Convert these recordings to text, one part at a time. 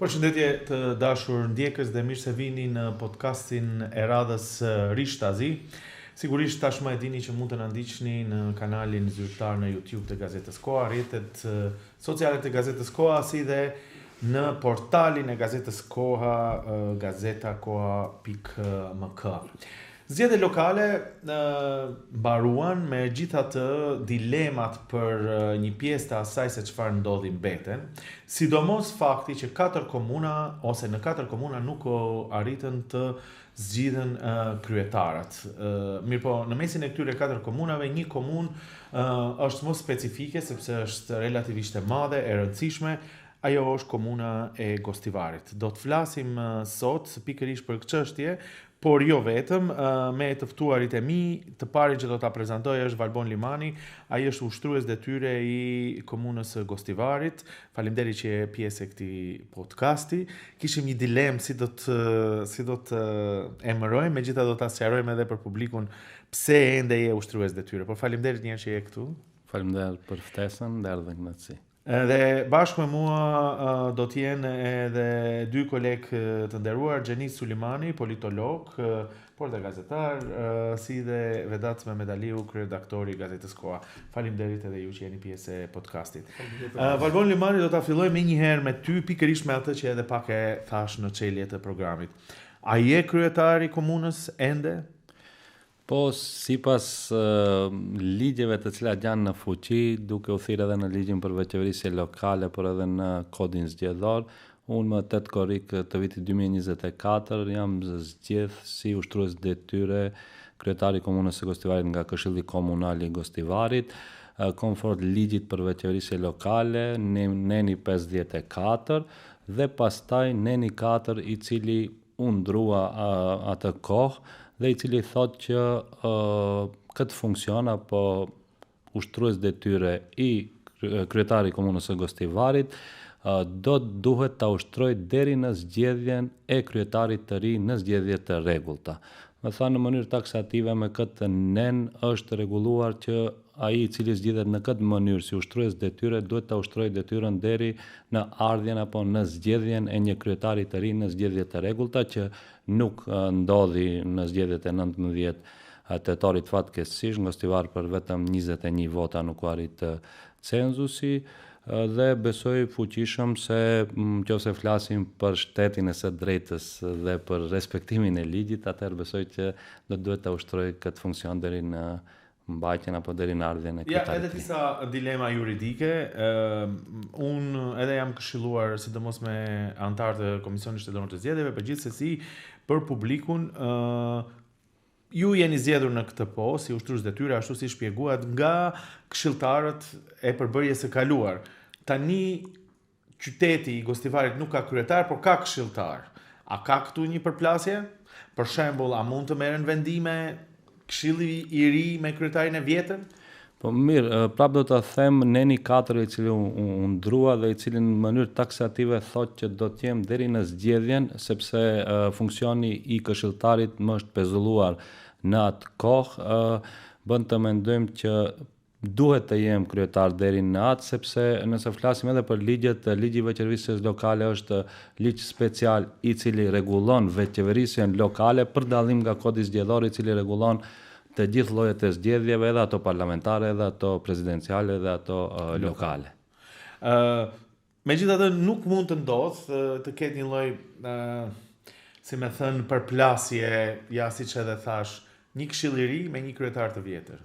Përshëndetje të dashur ndjekës dhe mirë se vini në podcastin e radhës Rishtazi. Sigurisht tashmë e dini që mund të na ndiqni në kanalin zyrtar në YouTube të Gazetës Koha, rrjetet sociale të Gazetës Koha, si dhe në portalin e Gazetës Koha, gazetakoha.mk. Zgjedhjet lokale mbaruan me gjithatë dilemat për një pjesë të asaj se çfarë ndodhi mbeten, sidomos fakti që 4 komuna ose në 4 komuna nuk arritën të zgjidhen kryetarat. Mirëpo, në mesin e këtyre 4 komunave, një komunë është më specifike sepse është relativisht e madhe, e rëndësishme. Ajo është komuna e Gostivarit. Do të flasim sot pikërisht për këtë çështje, por jo vetëm, me të ftuarit e mi. Të parin që do ta prezantoj është Valbon Limani, ai është ushtrues detyre i komunës së Gostivarit. Faleminderit që je pjesë e këtij podcasti. Kishim një dilemë si do të emërojmë, megjithatë do ta sqarojmë edhe për publikun pse ende je ushtrues detyre. Por faleminderit një herë që je këtu. Faleminderit për ftesën dhe ardhmësi. Dhe bashkë me mua do t'jenë edhe 2 kolegë të nderuar, Xhenis Sulimani, politolog, por dhe gazetar, si dhe Vedat Mehmetaliu, kryeredaktori i Gazetës Koha. Faleminderit edhe ju që jeni pjesë e podcastit. Valbon Limani, do ta filloj më një herë me ty, pikërisht me atë që edhe pak e thash në çelje të programit. A je kryetari i komunës ende? Po, sipas ligjeve të cilat janë në fuqi, duke u thirrë edhe në ligjin për veçëvërisje lokale, por edhe në kodin zgjedhor, unë më 8 korrik të vitit 2024 jam zgjedh si ushtrues detyre kryetari i komunës së Gostivarit nga Këshilli Komunal i Gostivarit, konfort ligjit për veçëvërisje lokale, neni 54 dhe pastaj neni 4 i cili u ndrua atë kohë dhe i cili thot që këtë funksion apo ushtrues detyre i kryetari i komunës së Gostivarit duhet ta ushtroj deri në zgjedhjen e kryetarit të ri në zgjedhje të rregullta. Me thënë në mënyrë taksative me këtë nen është rregulluar që ai i cili zgjidhet në këtë mënyrë si ushtrues detyre duhet ta ushtrojë detyrën deri në ardhjen apo në zgjedhjen e një kryetari të ri në zgjedhje të rregullta që nuk ndodhi në zgjedhjet e 19 tetorit fatkeqësisht. Gostivar për vetëm 21 vota nuk u arrit cenzusi dhe besoj fuqishëm se nëse flasim për shtetin e së drejtës dhe për respektimin e ligjit, atëherë besoj që do duhet ta ushtroj këtë funksion deri në mbajtjen apo deri në ardhjen e kryetarit. Ja, edhe disa dilema juridike. Unë edhe jam këshilluar sidomos me antarët e Komisionit Shtetëror të Zgjedhjeve, por gjithsesi për publikun ju jeni zgjedhur në këtë postë si ushtrues detyre, ashtu si shpjeguat nga këshilltarët e përbërjes së kaluar. Tani qyteti i Gostivarit nuk ka kryetar, por ka këshilltar. A ka këtu një përplasje? Për shembull, a mund të merren vendime Këshilli i ri me kryetarin e vjetër? Po mirë, prapë do të them neni 4 i cili u ndrua dhe i cili në mënyrë taksative thotë që do të jem deri në zgjedhjen sepse funksioni i këshilltarit më është pezulluar në atë kohë, bën të mendojmë që duhet të jem kryetar deri në atë, sepse nëse flasim edhe për ligjet, ligji i veçëvërisjes lokale është ligj special i cili rregullon veçëvërisjen lokale për dallim nga kodi zgjedhor i cili rregullon të gjithë llojet e zgjedhjeve, edhe ato parlamentare, edhe ato prezidenciale, edhe ato lokale. Megjithatë nuk mund të ndodhë të ketë një lloj si më thënë përplasje, ja siç edhe thash, një këshill i ri me një kryetar të vjetër.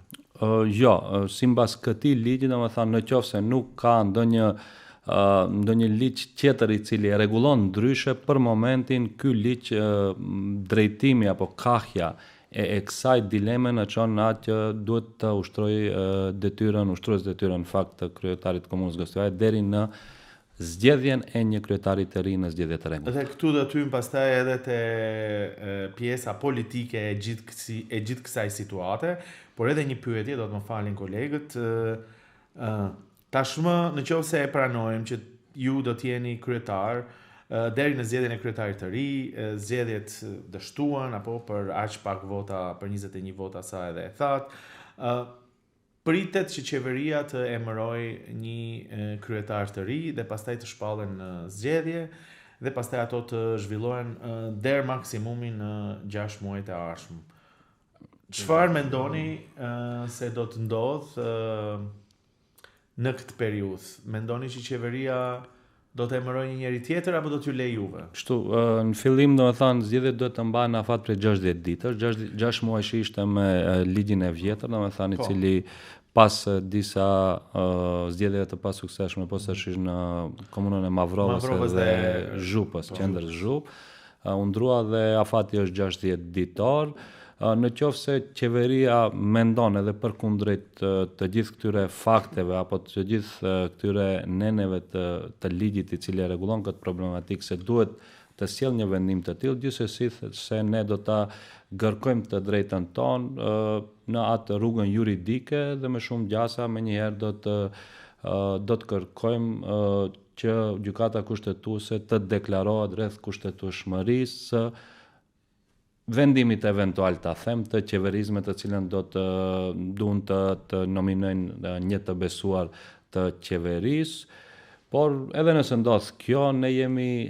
Jo, sipas këtij ligji, domethënë nëse nuk ka ndonjë ligj tjetër i cili rregullon ndryshe, për momentin ky ligj drejtimi apo kahja e kësaj dileme në çon atë që duhet të ushtroj ushtrues detyrën në fakt të kryetarit të komunës Gostivarit deri në zgjedhjen e një kryetari të ri në zgjedhje të rregullta. Dhe këtu do të hym pastaj edhe te pjesa politike e gjithë kësaj situate, por edhe një pyetje, do të më falin kolegët. Tashmë nëse e pranojmë që ju do të jeni kryetar deri në zgjedhjen e kryetarit të ri, zgjedhjet dështuan apo për aq pak vota, për 21 vota sa edhe e thatë. Pritet që qeveria të emëroj një kryetar të ri dhe pastaj të shpallen në zgjedhje. dhe pastaj ato të zhvillohen deri maksimumi në 6 muajt e ardhshëm. Çfarë mendoni se do të ndodh në këtë periudhë? Mendoni që qeveria do të emërojë një njeri tjetër apo do t'ju lejë juve? Kështu, në fillim domethënë zgjedhjet duhet të mbahen në afat për 60 ditësh, 6 muaj ishte me ligjin e vjetër, domethënë i cili pas disa zgjedhjeve të pasukseshme, posaçërisht në komunën e Mavrovës dhe Zhupës, qendër Zhup, u ndrua dhe afati është 60 ditor. Në qoftë se qeveria mendon edhe përkundrejt të gjithë këtyre fakteve apo të gjithë këtyre neneve të ligjit i cili rregullon këtë problematikë se duhet të sjellë një vendim të tillë, gjithsesi se ne do ta kërkojmë të drejtën tonë në atë rrugën juridike dhe me shumë gjasa menjëherë do të kërkojmë që gjykata kushtetuese të deklarohet rreth kushtetueshmërisë vendimit eventual të qeverisme të cilën do të duan të nominojnë një të besuar të qeverisë, por edhe nëse ndodh kjo, ne jemi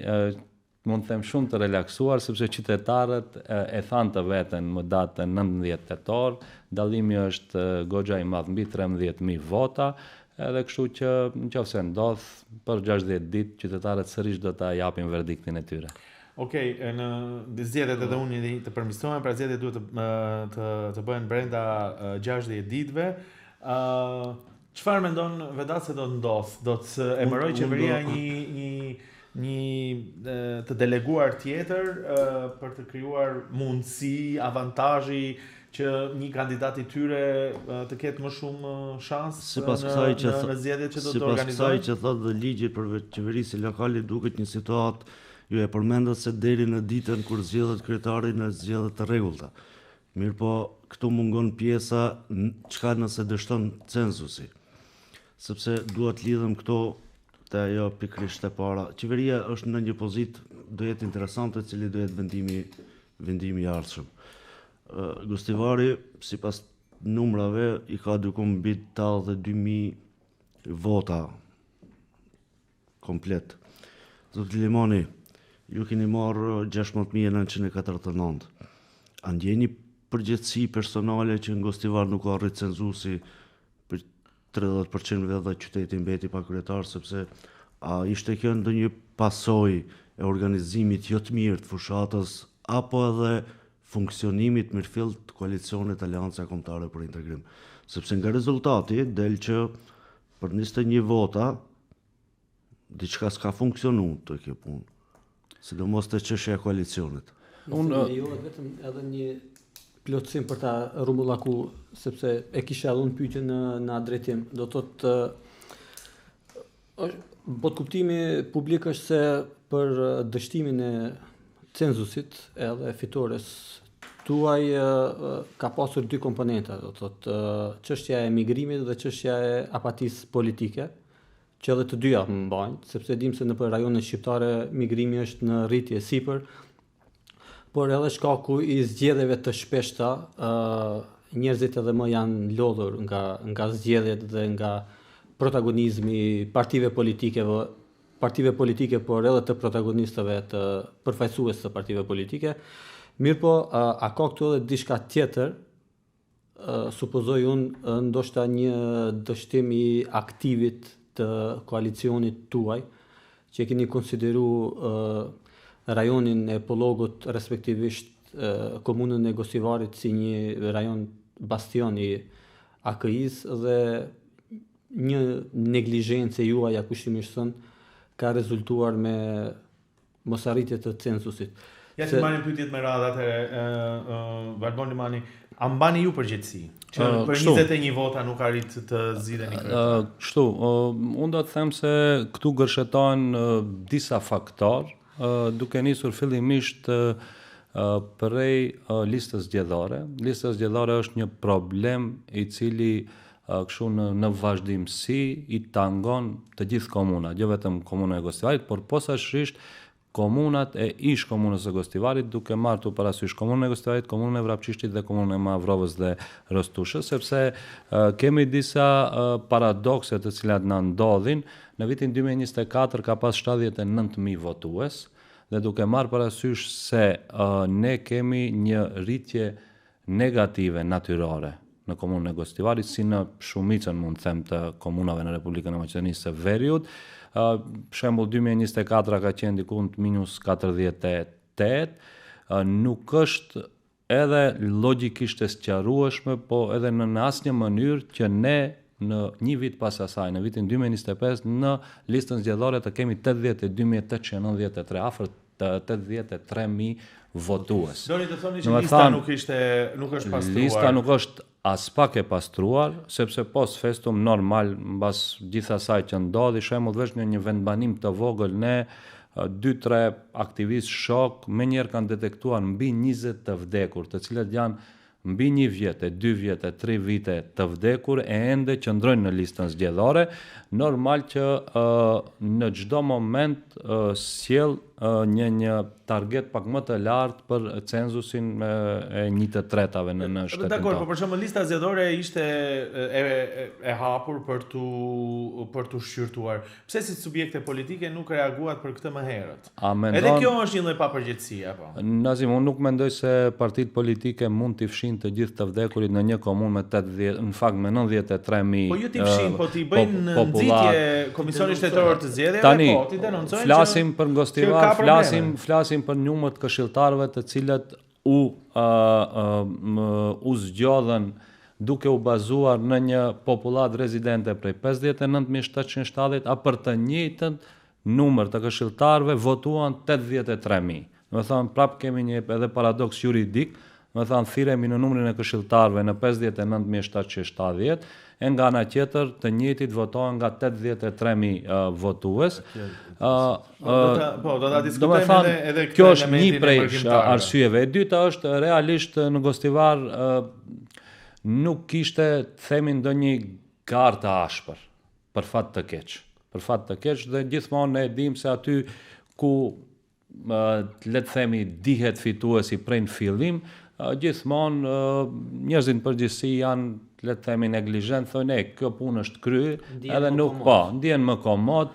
mund të them shumë të relaksuar sepse qytetarët e thanë të veten më datën 19 tetor, dallimi është goxha i madh mbi 13.000 vota, edhe kështu që nëse ndodh për 60 ditë qytetarët sërish do ta japin verdiktin e tyre. Okej, në zgjedhjet edhe unë të përmirësohen, pra zgjedhjet duhet të bëhen brenda 60 ditëve. Çfarë mendon Vedat se do të ndodh? Do të emërojë qeveria një të deleguar tjetër për të krijuar mundësi, avantazhi që një kandidat i tyre të ketë më shumë shans në zgjedhjet që do të organizohen? Sipas kësaj që thotë ligji për qeverisjen lokale duket një situatë ju e përmendat se deri në ditën kur zgjedhet kryetari në zgjedhjet të rregullta. Mirë po, këtu mungon pjesa çka nëse dështon censusi. Sepse duhet lidhem këto te ajo pikërisht e para. Qeveria është në një pozitë do jetë interesante, cili do jetë vendimi i ardhshëm. Gostivari sipas numrave i ka diku mbi 82.000 vota komplet. Zoti Limoni, ju keni marrë 16.949. A ndjeni përgjegjësi personale që në Gostivar nuk ka rrit censusi për 30% dhe qyteti mbeti pa kryetar, sepse a ishte kjo ndonjë pasojë e organizimit jo të mirë të fushatës apo edhe funksionimit mirëfill të koalicionit Aleanca Kombëtare për Integrim? Sepse nga rezultati del që për 21 vota diçka s'ka funksionuar të kjo punë. Sidomos të çështja e koalicionit. Unë vetëm edhe një plotësim për ta rrumbullaku, sepse e kisha edhe unë pyetje në atë drejtim. Do thotë bot kuptimi publik është se për dështimin e censusit edhe fitores tuaj ka pasur dy komponenta, do thotë çështja e emigrimit dhe çështja e apatisë politike, që edhe të dyja mbajnë, sepse dim se nëpër rajonet shqiptare migrimi është në rritje sipër, por edhe shkaku i zgjedhjeve të shpeshta, njerëzit edhe më janë lodhur nga zgjedhjet dhe nga protagonizmi partive politike, por edhe të protagonistëve të përfaqësues të partive politike. Mirë po, a ka këtu edhe diçka tjetër, supozoj unë, ndoshta një dështim i aktivit të koalicionit tuaj, që keni konsideru rajonin e Pollogut, respektivisht komunën e Gostivarit si një rajon bastion i AKI-s dhe një neglizhencë juaj kushtimisht thënë ka rezultuar me mosarritje të censusit. Ja të marrim pyetjet me radhë Valbon Limani, a mbani ju përgjegjësi që për 21 vota nuk arrit të zgjidheni kryetar? Kështu, unë do të them se këtu gërshetohen disa faktorë, duke nisur fillimisht prej listës zgjedhore. Lista zgjedhore është një problem i cili kështu në vazhdimsi i tangon të gjithë komuna, jo vetëm komunën e Gostivarit, por posaçërisht komunat e ish komunës së Gostivarit, duke marrë të parasysh komunën e Gostivarit, komunën e Vrapçishtit dhe komunën e Mavrovës dhe Rostushës, sepse kemi disa paradokse të cilat na ndodhin. Në vitin 2024 ka pas 79.000 votues, dhe duke marrë parasysh se ne kemi një rritje negative natyrore në komunën e Gostivarit, si në shumicën mund të them të komunave në Republikën e Maqedonisë së Veriut. Shembull 2024 ka qenë diku minus 48, nuk është edhe logjikisht e sqarueshme, po edhe në asnjë mënyrë që ne në një vit pas asaj, në vitin 2025, në listën zgjedhore të kemi 82.893, afër të 83.000 votues. Doni të thoni që lista nuk është pastruar. Lista nuk është as pak e pastruar, sepse post festum normal, mbas gjithë asaj që ndodhi, shembull veç në një vendbanim të vogël, ne 2-3 aktivistë shok menjëherë kanë detektuar mbi 20 të vdekur, të cilët janë mbi 1 vjet, 2 vjet, 3 vite të vdekur e ende qëndrojnë në listën zgjedhore. Normal që në çdo moment sjell një target pak më të lartë për cenzusin e 1/3 në shtetin. Dakor, por për shembull lista zgjedhore ishte e hapur për tu shqyrtuar. Pse si subjekte politike nuk reaguat për këtë më herët? Edhe kjo është një lloj papërgjegjësie apo? Nazim, unë nuk mendoj se partitë politike mund t'i fshin të gjithë të vdekurit në një komunë me 80, në fakt me 93.000. Po ju t'i fshin, po t'i bëjnë nxitje Komisioni Shtetëror të Zgjedhjeve, tani, po ti denoncojnë. Flasim për Gostivar, flasim për numër të këshilltarëve të cilët u zgjodhen duke u bazuar në një popullat rezidente prej 59.770, a për të njëjtën numër të këshilltarëve votuan 83.000. Do të thonë prap kemi një edhe paradoks juridik, do të thonë thirremi në numrin e këshilltarëve në 59.770, e nga ana tjetër të njëjtit votohen nga 83.000 votues. Do ta diskutojmë edhe kjo është një prej arsyeve. E dyta është realisht në Gostivar nuk kishte, themi, ndonjë garë të ashpër, për fat të keq. Për fat të keq, dhe gjithmonë e dim se aty ku le të themi dihet fituesi prej në fillim, gjithmonë njerëzit në përgjithësi janë, le të themi, neglizhent, thonë kjo punë është kryer, edhe nuk ndjen më komod,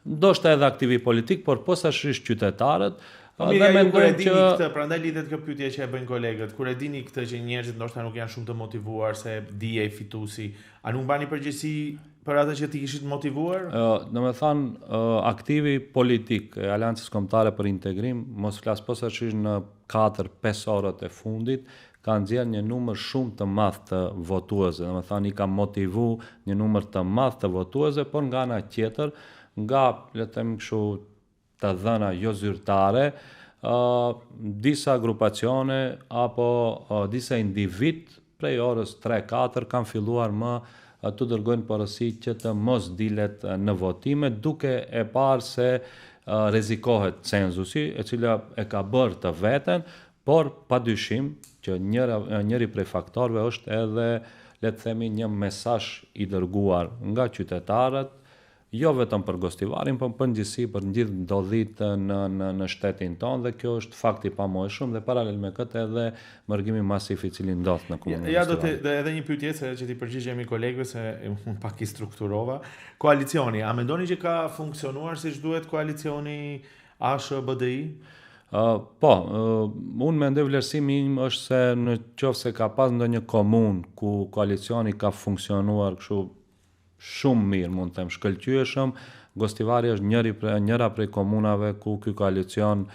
ndoshta edhe aktivi politik, por posaçërisht qytetarët. Dhe mendoj që prandaj lidhet kjo pyetje që e bëjnë kolegët, kur e dini këtë që njerëzit ndoshta nuk janë shumë të motivuar se dije fituesi, a nuk mbani përgjegjësi për atë që ti kishit motivuar? Domethënë aktivi politik e Aleancës Kombëtare për Integrim, mos flas posaçërisht në 4-5 orët e fundit, ka nxjerrë një numër shumë të madh të votuesve, domethënë i ka motivu një numër të madh të votuesve, por nga ana tjetër, nga le të them kështu të dhëna jo zyrtare, disa grupacione apo disa individ prej orës 3-4 kanë filluar më të dërgojnë porosi që të mos dilet në votime, duke e parë se rrezikohet cenzusi, e cila e ka bërë të veten, por padyshim që njëri prej faktorëve është edhe, le të themi, një mesazh i dërguar nga qytetarët, jo vetëm për Gostivarin, por përgjithësi për gjithë ndodhitë në shtetin tonë, dhe kjo është fakti pamoheshëm, dhe paralel me këtë edhe mërgimi masiv i cili ndodh në komunën e Gostivarit. Ja, edhe një pyetje se që ti përgjigjemi kolegëve se unë pak i strukturova. Koalicioni, a mendoni që ka funksionuar siç duhet koalicioni ASH-BDI? Po, unë mendoj vlerësimi im është se në qoftë se ka pas ndonjë komunë ku koalicioni ka funksionuar kështu shumë mirë, mund të them shkëlqyeshëm, Gostivari është njëra prej komunave ku ky koalicion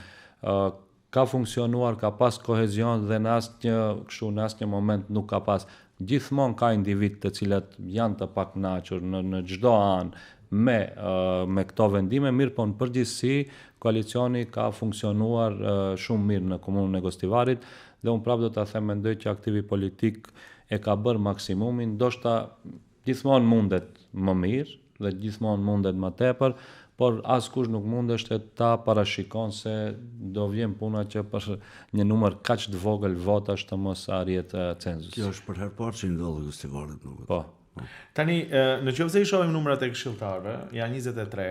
ka funksionuar, ka pas kohezion dhe në asnjë moment nuk ka pas. Gjithmonë ka individ të cilët janë të pakënaqur në çdo anë me këto vendime, mirë, po në përgjithësi koalicioni ka funksionuar shumë mirë në komunën e Gostivarit, dhe unë prapë do ta them, mendoj që aktivi politik e ka bërë maksimumin, ndoshta gjithmonë mundet më mirë dhe gjithmonë mundet më tepër, por askush nuk mundesh ta parashikon se do vjen puna që për një numër kaq të vogël votash të mos arrihet cenzusi. Kjo është për herë parë që ndodh Gostivarit, nuk. Po. Tani, në qoftë se I shohim numrat e këshilltarëve, janë 23,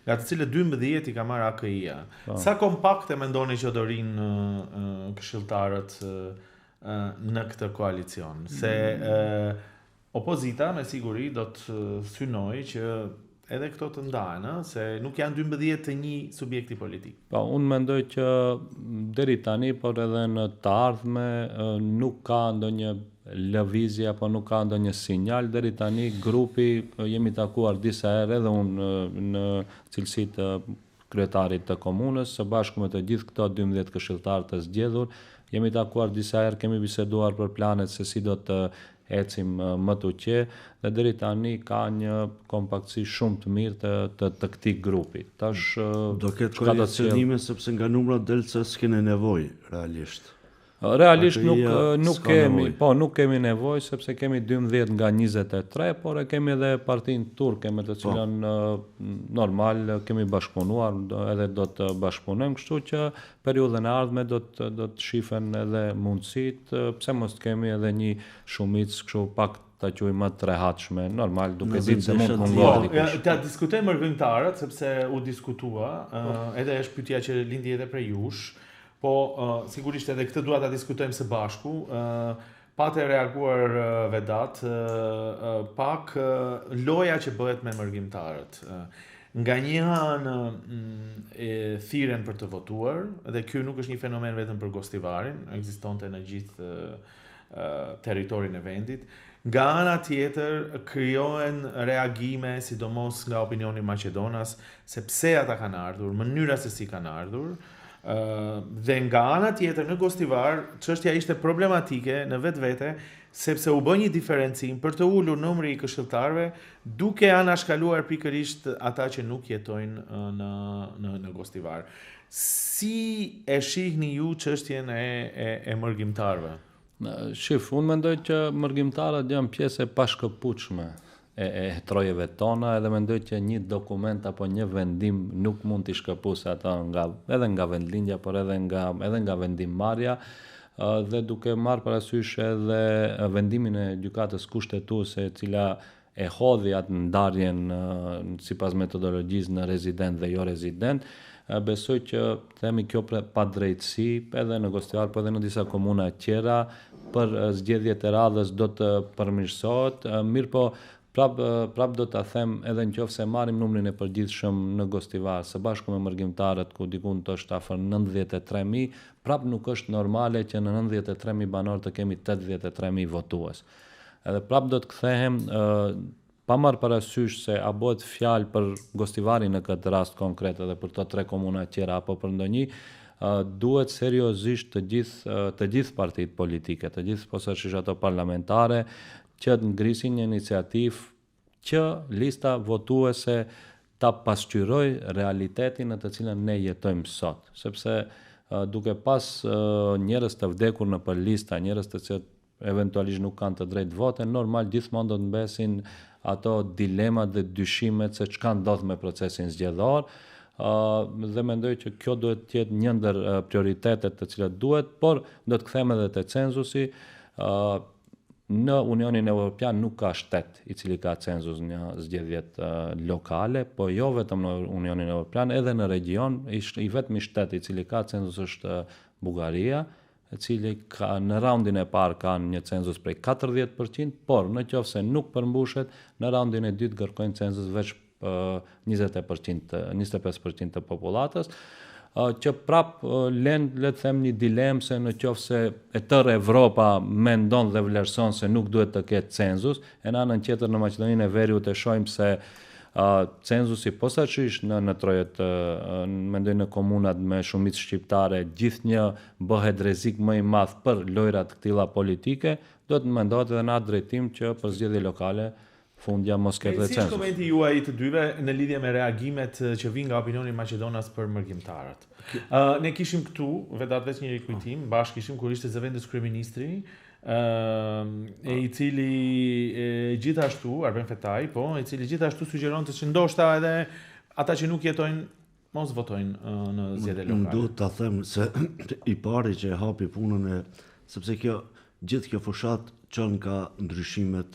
nga të cilët 12 I ka marrë AKI-ja. Sa kompakte mendoni që do rinë këshilltarët në këtë koalicion? Se opozita me siguri do të synojë që edhe këto të ndahen, se nuk janë 12 të një subjekti politik. Po, unë mendoj që deri tani, por edhe në të ardhme, nuk ka ndonjë lëvizje apo nuk ka ndonjë sinjal. Deri tani grupi jemi takuar disa herë edhe unë në cilësi të kryetarit të komunës, së bashku me të gjithë këto 12 këshilltarë të zgjedhur, jemi takuar disa herë, kemi biseduar për planet se si do të ecim më të qe dhe deri tani ka një kompaktësi shumë të mirë të këtij grupi. Tash do ketë koalicionime sepse nga numrat del se s'kene nevojë realisht. Realisht nuk kemi nevojë sepse kemi 12 nga 23, por e kemi edhe partinë turke me të cilën normal kemi bashkëpunuar, edhe do të bashkëpunojmë, kështu që periudhën e ardhme do të shifen edhe mundësitë, pse mos kemi edhe një shumicë kështu pak ta quajmë më të rehatshme, normal duke ditë se mund të mungohet dikush. Ta diskutojmë mërgëngtarët sepse u diskutua, edhe është pyetja që lindi edhe prej jush. Po, sigurisht edhe këtë dua ta diskutojmë së bashku. Pa të reaguar Vedat, pak loja që bëhet me mërgjimtarët. Nga një anë thirrën për të votuar, dhe ky nuk është një fenomen vetëm për Gostivarin, ekzistonte në gjithë territorin e vendit. Nga ana tjetër krijohen reagime, sidomos nga opinioni i Maqedonas, se pse ata kanë ardhur, mënyra se si kanë ardhur. Dhe nga ana tjetër në Gostivar, çështja ishte problematike në vetvete, sepse u bë një diferencim për të ulur numri I këshilltarëve, duke anashkaluar pikërisht ata që nuk jetojnë në Gostivar. Si e shihni ju çështjen e mërgjimtarëve? Shif, unë mendoj që mërgjimtarët janë pjesë e pashkëputshme e trojeve tona, edhe mendoj që një dokument apo një vendim nuk mund t'i shkëpusë ata edhe nga vendlindja, por edhe nga vendimmarrja, dhe duke marrë parasysh edhe vendimin e gjykatës kushtetuese, e cila e hodhi atë ndarjen sipas metodologjisë në rezident dhe jo rezident, besoj që themi kjo padrejtësi edhe në Gostivar, por edhe në disa komuna tjera për zgjedhjet e radhës do të përmirësohet, mirë po prap do ta them edhe nëse marrim numrin e përgjithshëm në Gostivar së bashku me mërgjimtarët ku diku të është afër 93.000, prap nuk është normale që në 93.000 banor të kemi 83.000 votues. Edhe prap do të kthehem pa marrë parasysh se a bëhet fjalë për Gostivarin në këtë rast konkret edhe për të 3 komuna tjera apo për ndonjë, duhet seriozisht të gjithë partitë politike, të gjithë posaçërisht ato parlamentare, që të ngrisin një iniciativë që lista votuese ta pasqyroj realitetin në të cilën ne jetojmë sot, sepse duke pas njerëz të vdekur në për lista, njerëz të cilët eventualisht nuk kanë të drejtë vote, normal gjithmonë do të mbesin ato dilemat dhe dyshimet se çka ndodh me procesin zgjedhor, dhe mendoj që kjo duhet të jetë një ndër prioritetet të cilat duhet, por do të kthejmë edhe te censusi. Në Unionin Evropian nuk ka shtet I cili ka cenzus në zgjedhjet lokale, po jo vetëm në Unionin Evropian, edhe në region, I vetmi shtet I cili ka cenzus është Bullgaria, e cili në raundin e parë ka një cenzus prej 40%, por në qoftë se nuk përmbushet, në raundin e dytë kërkojnë cenzus veç 25% të popullatës, që prap le të them një dilemë se në qoftë se e tërë Evropa mendon dhe vlerëson se nuk duhet të ketë cenzus, e në anën tjetër në Maqedoninë e Veriut e shohim se cenzusi posaçërisht në trojet, mendoj në komunat me shumicë shqiptare, gjithnjë bëhet rrezik më I madh për lojrat të këtilla politike, do të mendohet edhe në atë drejtim që për zgjedhje lokale fundja mos ketë census. Si është komenti juaj të dyve në lidhje me reagimet që vijnë nga opinioni I Maqedonas për mërgjimtarët? Ne kishim këtu, Vedat veç një rikujtim, bashkë kishim kur ishte zëvendës kryeministri, I cili gjithashtu, Arben Fetaj, I cili gjithashtu sugjeronte që ndoshta edhe ata që nuk jetojnë mos votojnë në zgjedhje lokale. Unë duhet ta them se I pari që e hapi punën sepse gjithë kjo fushat çon ka ndryshimet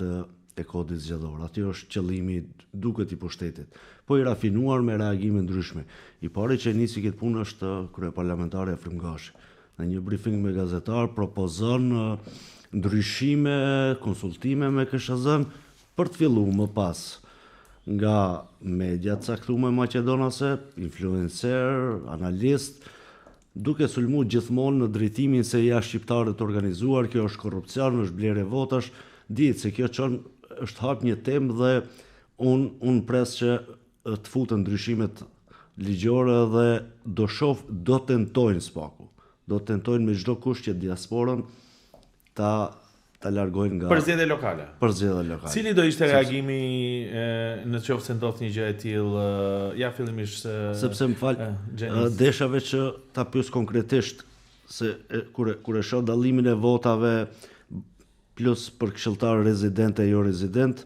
e kodit zgjedhor. Aty është qëllimi duket i pushtetit, po i rafinuar me reagime ndryshme. I pari që nisi këtë punë është kryeparlamentari Afrim Gashi. Në një briefing me gazetar propozon ndryshime, konsultime me KSZ-n për të filluar më pas nga media caktuar maqedonase, influencer, analist, duke sulmuar gjithmonë në drejtimin se ja shqiptarët të organizuar, kjo është korrupsion, është blerje votash, dihet se kjo është hap një temë dhe unë pres që të futen ndryshimet ligjore dhe do tentojnë spaku. Do tentojnë me çdo kusht që diasporën ta largojnë nga Përzgjedhje lokale. Përzgjedhje lokale. Cili do ishte reagimi në qoftë se ndodh një gjë e tillë, ja fillimisht sepse më fal, deshave që ta pyes konkretisht se kur e shoh dallimin e votave plus për këshilltar rezident e jo rezident,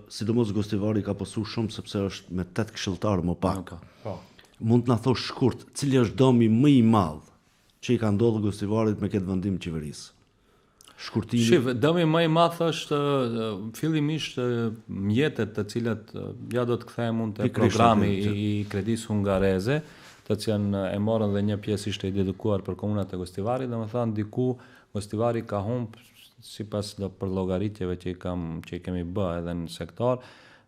sidomos Gostivari ka posu shumë sepse është me 8 këshilltar më pak. Mund të na thosh shkurt, cili është dëmi më i madh që i ka ndodhur Gostivarit me këtë vendim qeverisë? Shkurtimi. Shif, dëmi më i madh është fillimisht mjetet të cilat ja do të kthehem unë te programi i Kredisë Hungareze, të cilën e morën dhe një pjesë ishte i dedikuar për komunat e Gostivarit, domethënë diku Gostivari ka humbur sipas për llogaritjeve që i kemi bë edhe në sektor,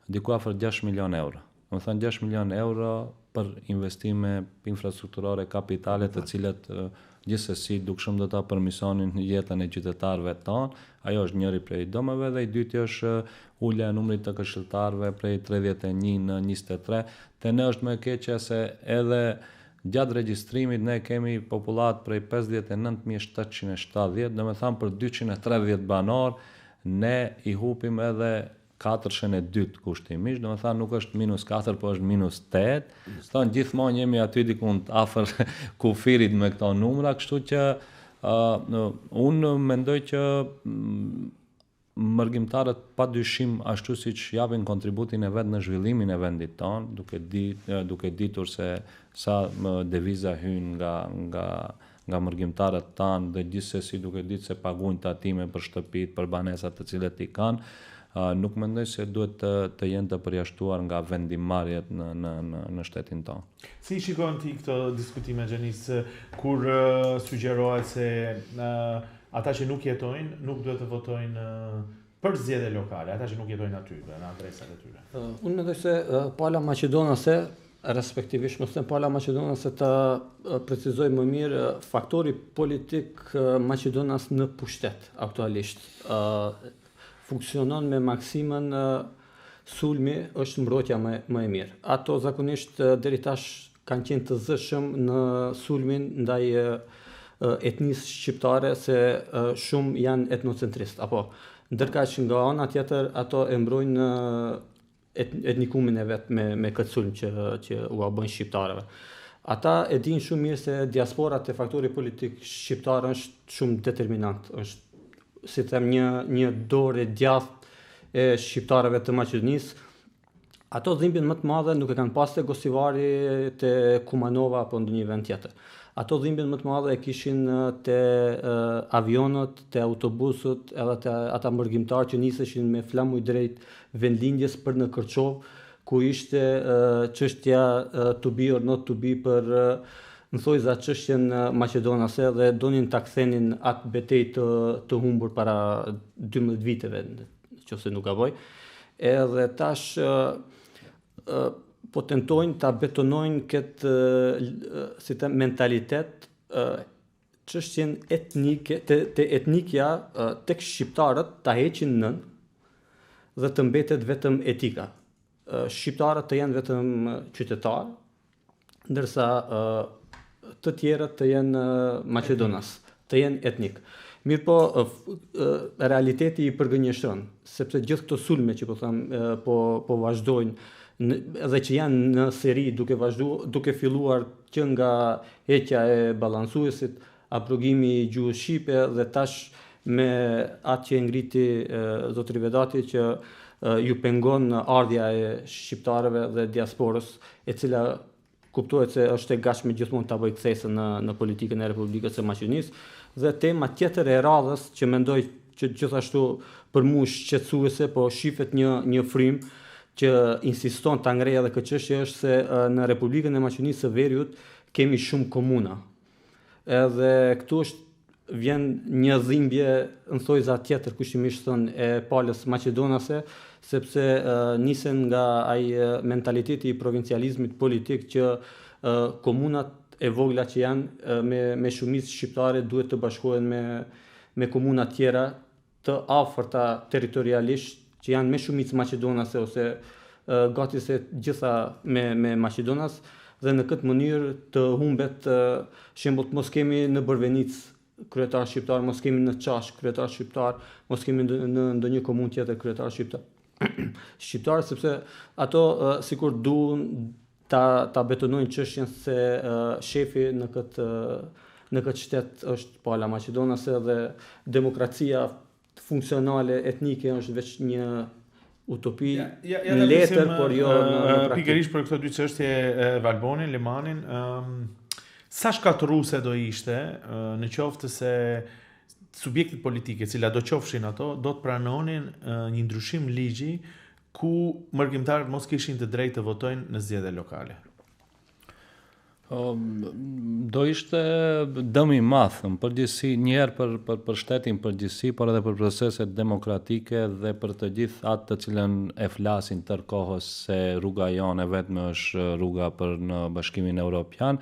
diku afër 6 milion euro. Domethënë 6 milion euro për investime infrastrukturore kapitale të cilat gjithsesi dukshëm do ta përmirësonin jetën e qytetarëve tonë. Ajo është njëri prej dëmeve dhe i dyti është ulja e numrit të këshilltarëve prej 31 në 23. Te ne është më e keqja se edhe gjatë regjistrimit ne kemi popullat prej 59.770, domethënë për 230 banor ne i hupim edhe 402 kushtimisht, domethënë nuk është -4, po është -8. Thonë gjithmonë jemi aty diku afër kufirit me këto numra, kështu që unë mendoj që mërgjimtarët padyshim ashtu siç japin kontributin e vet në zhvillimin e vendit tonë, duke ditur se sa deviza hyn nga mërgjimtarët tanë dhe gjithsesi duke ditur se paguajnë tatime për shtëpitë, për banesat të cilat i kanë, nuk mendoj se duhet të jenë të përjashtuar nga vendimarrjet në shtetin tonë. Si shikon ti këto diskutime, Xhenis, kur sugjerohet se ata që nuk jetojnë, nuk duhet të votojnë për zgjedhje lokale, ata që nuk jetojnë aty, në adresat e tyre? Unë mendoj se pala maqedonase, respektivisht mos them pala maqedonase, të precizoj më mirë faktori politik maqedonas në pushtet aktualisht. Funksionon me maksimën sulmi është mbrojtja më e mirë. Ato zakonisht deri tash kanë qenë të zëshëm në sulmin ndaj etnisë shqiptare se shumë janë etnocentrist, apo ndërkaq që nga ana tjetër ato e mbrojnë etnikumin e vet me këtë sulm që u bën shqiptarëve. Ata e dinë shumë mirë se diaspora te faktori politik shqiptar është shumë determinant, është si them një dorë djathtë e shqiptarëve të Maqedonisë. Ato dhimbjen më të madhe nuk e kanë pas te Gostivari, te Kumanova apo ndonjë vend tjetër. Ato dhimbjen më të madhe e kishin te avionët, te autobusët, edhe te ata mërgjimtarë që niseshin me flamuj drejt vendlindjes për në Kërçov, ku ishte çështja to be or not to be për në thojza çështjen maqedonase dhe donin ta kthenin atë betejë të humbur para 12 viteve, nëse nuk gaboj. Edhe tash po tentojnë ta betonojnë këtë si të mentalitet çështjen etnike te etnikja tek shqiptarët ta heqin nën dhe të mbetet vetëm etika. Shqiptarët të jenë vetëm qytetarë, ndërsa të tjerët të jenë maqedonas, të jenë etnik. Mirë po, realiteti i përgënjeshton, sepse gjithë këto sulme që po vazhdojnë edhe që janë në seri duke filluar që nga heqja e balansuesit, abrogimi i gjuhës shqipe dhe tash me atë që e ngriti zotri Vedati që ju pengon ardhja e shqiptarëve dhe diasporës, e cila kuptohet se është e gatshme gjithmonë ta bëjë kthesën në politikën e Republikës së Maqedonisë, dhe tema tjetër e radhës që mendoj që gjithashtu për mua shqetësuese, po shifet një frym që insiston ta ngrejë edhe këtë çështje është se në Republikën e Maqedonisë së Veriut kemi shumë komuna. Edhe këtu vjen një dhimbje në thojza tjetër, kushtimisht thënë, e palës maqedonase, sepse nisen nga ai mentaliteti i provincializmit politik që komunat e vogla që janë me shumicë shqiptare duhet të bashkohen me komuna tjera të afërta territorialisht që janë me shumicë maqedonase ose gati se gjitha me Maqedonas, dhe në këtë mënyrë të humbet shembull mos kemi në Bërvenic kryetar shqiptar, mos kemi në Çash kryetar shqiptar, mos kemi në ndonjë komunë tjetër kryetar shqiptar. Shqiptar, sepse ato sikur duan ta betonojnë çështjen se shefi në këtë shtet është pala maqedonase dhe demokracia funksionale etnike është veç një utopi në letër, por jo në praktikë. Pikërisht për këto dy çështje, Valbonin, Limanin, sa shkatërruese do ishte në qoftë se subjektet politike, cila do qofshin ato, do të pranonin një ndryshim ligji ku mërgjimtarët mos kishin të drejtë të votojnë në zgjedhje lokale? Do ishte dëm i madh në përgjithësi, njëherë për shtetin përgjithësi, por edhe për proceset demokratike dhe për të gjithë atë të cilën e flasin tërkohës se rruga jonë vetëm është rruga për në Bashkimin Evropian,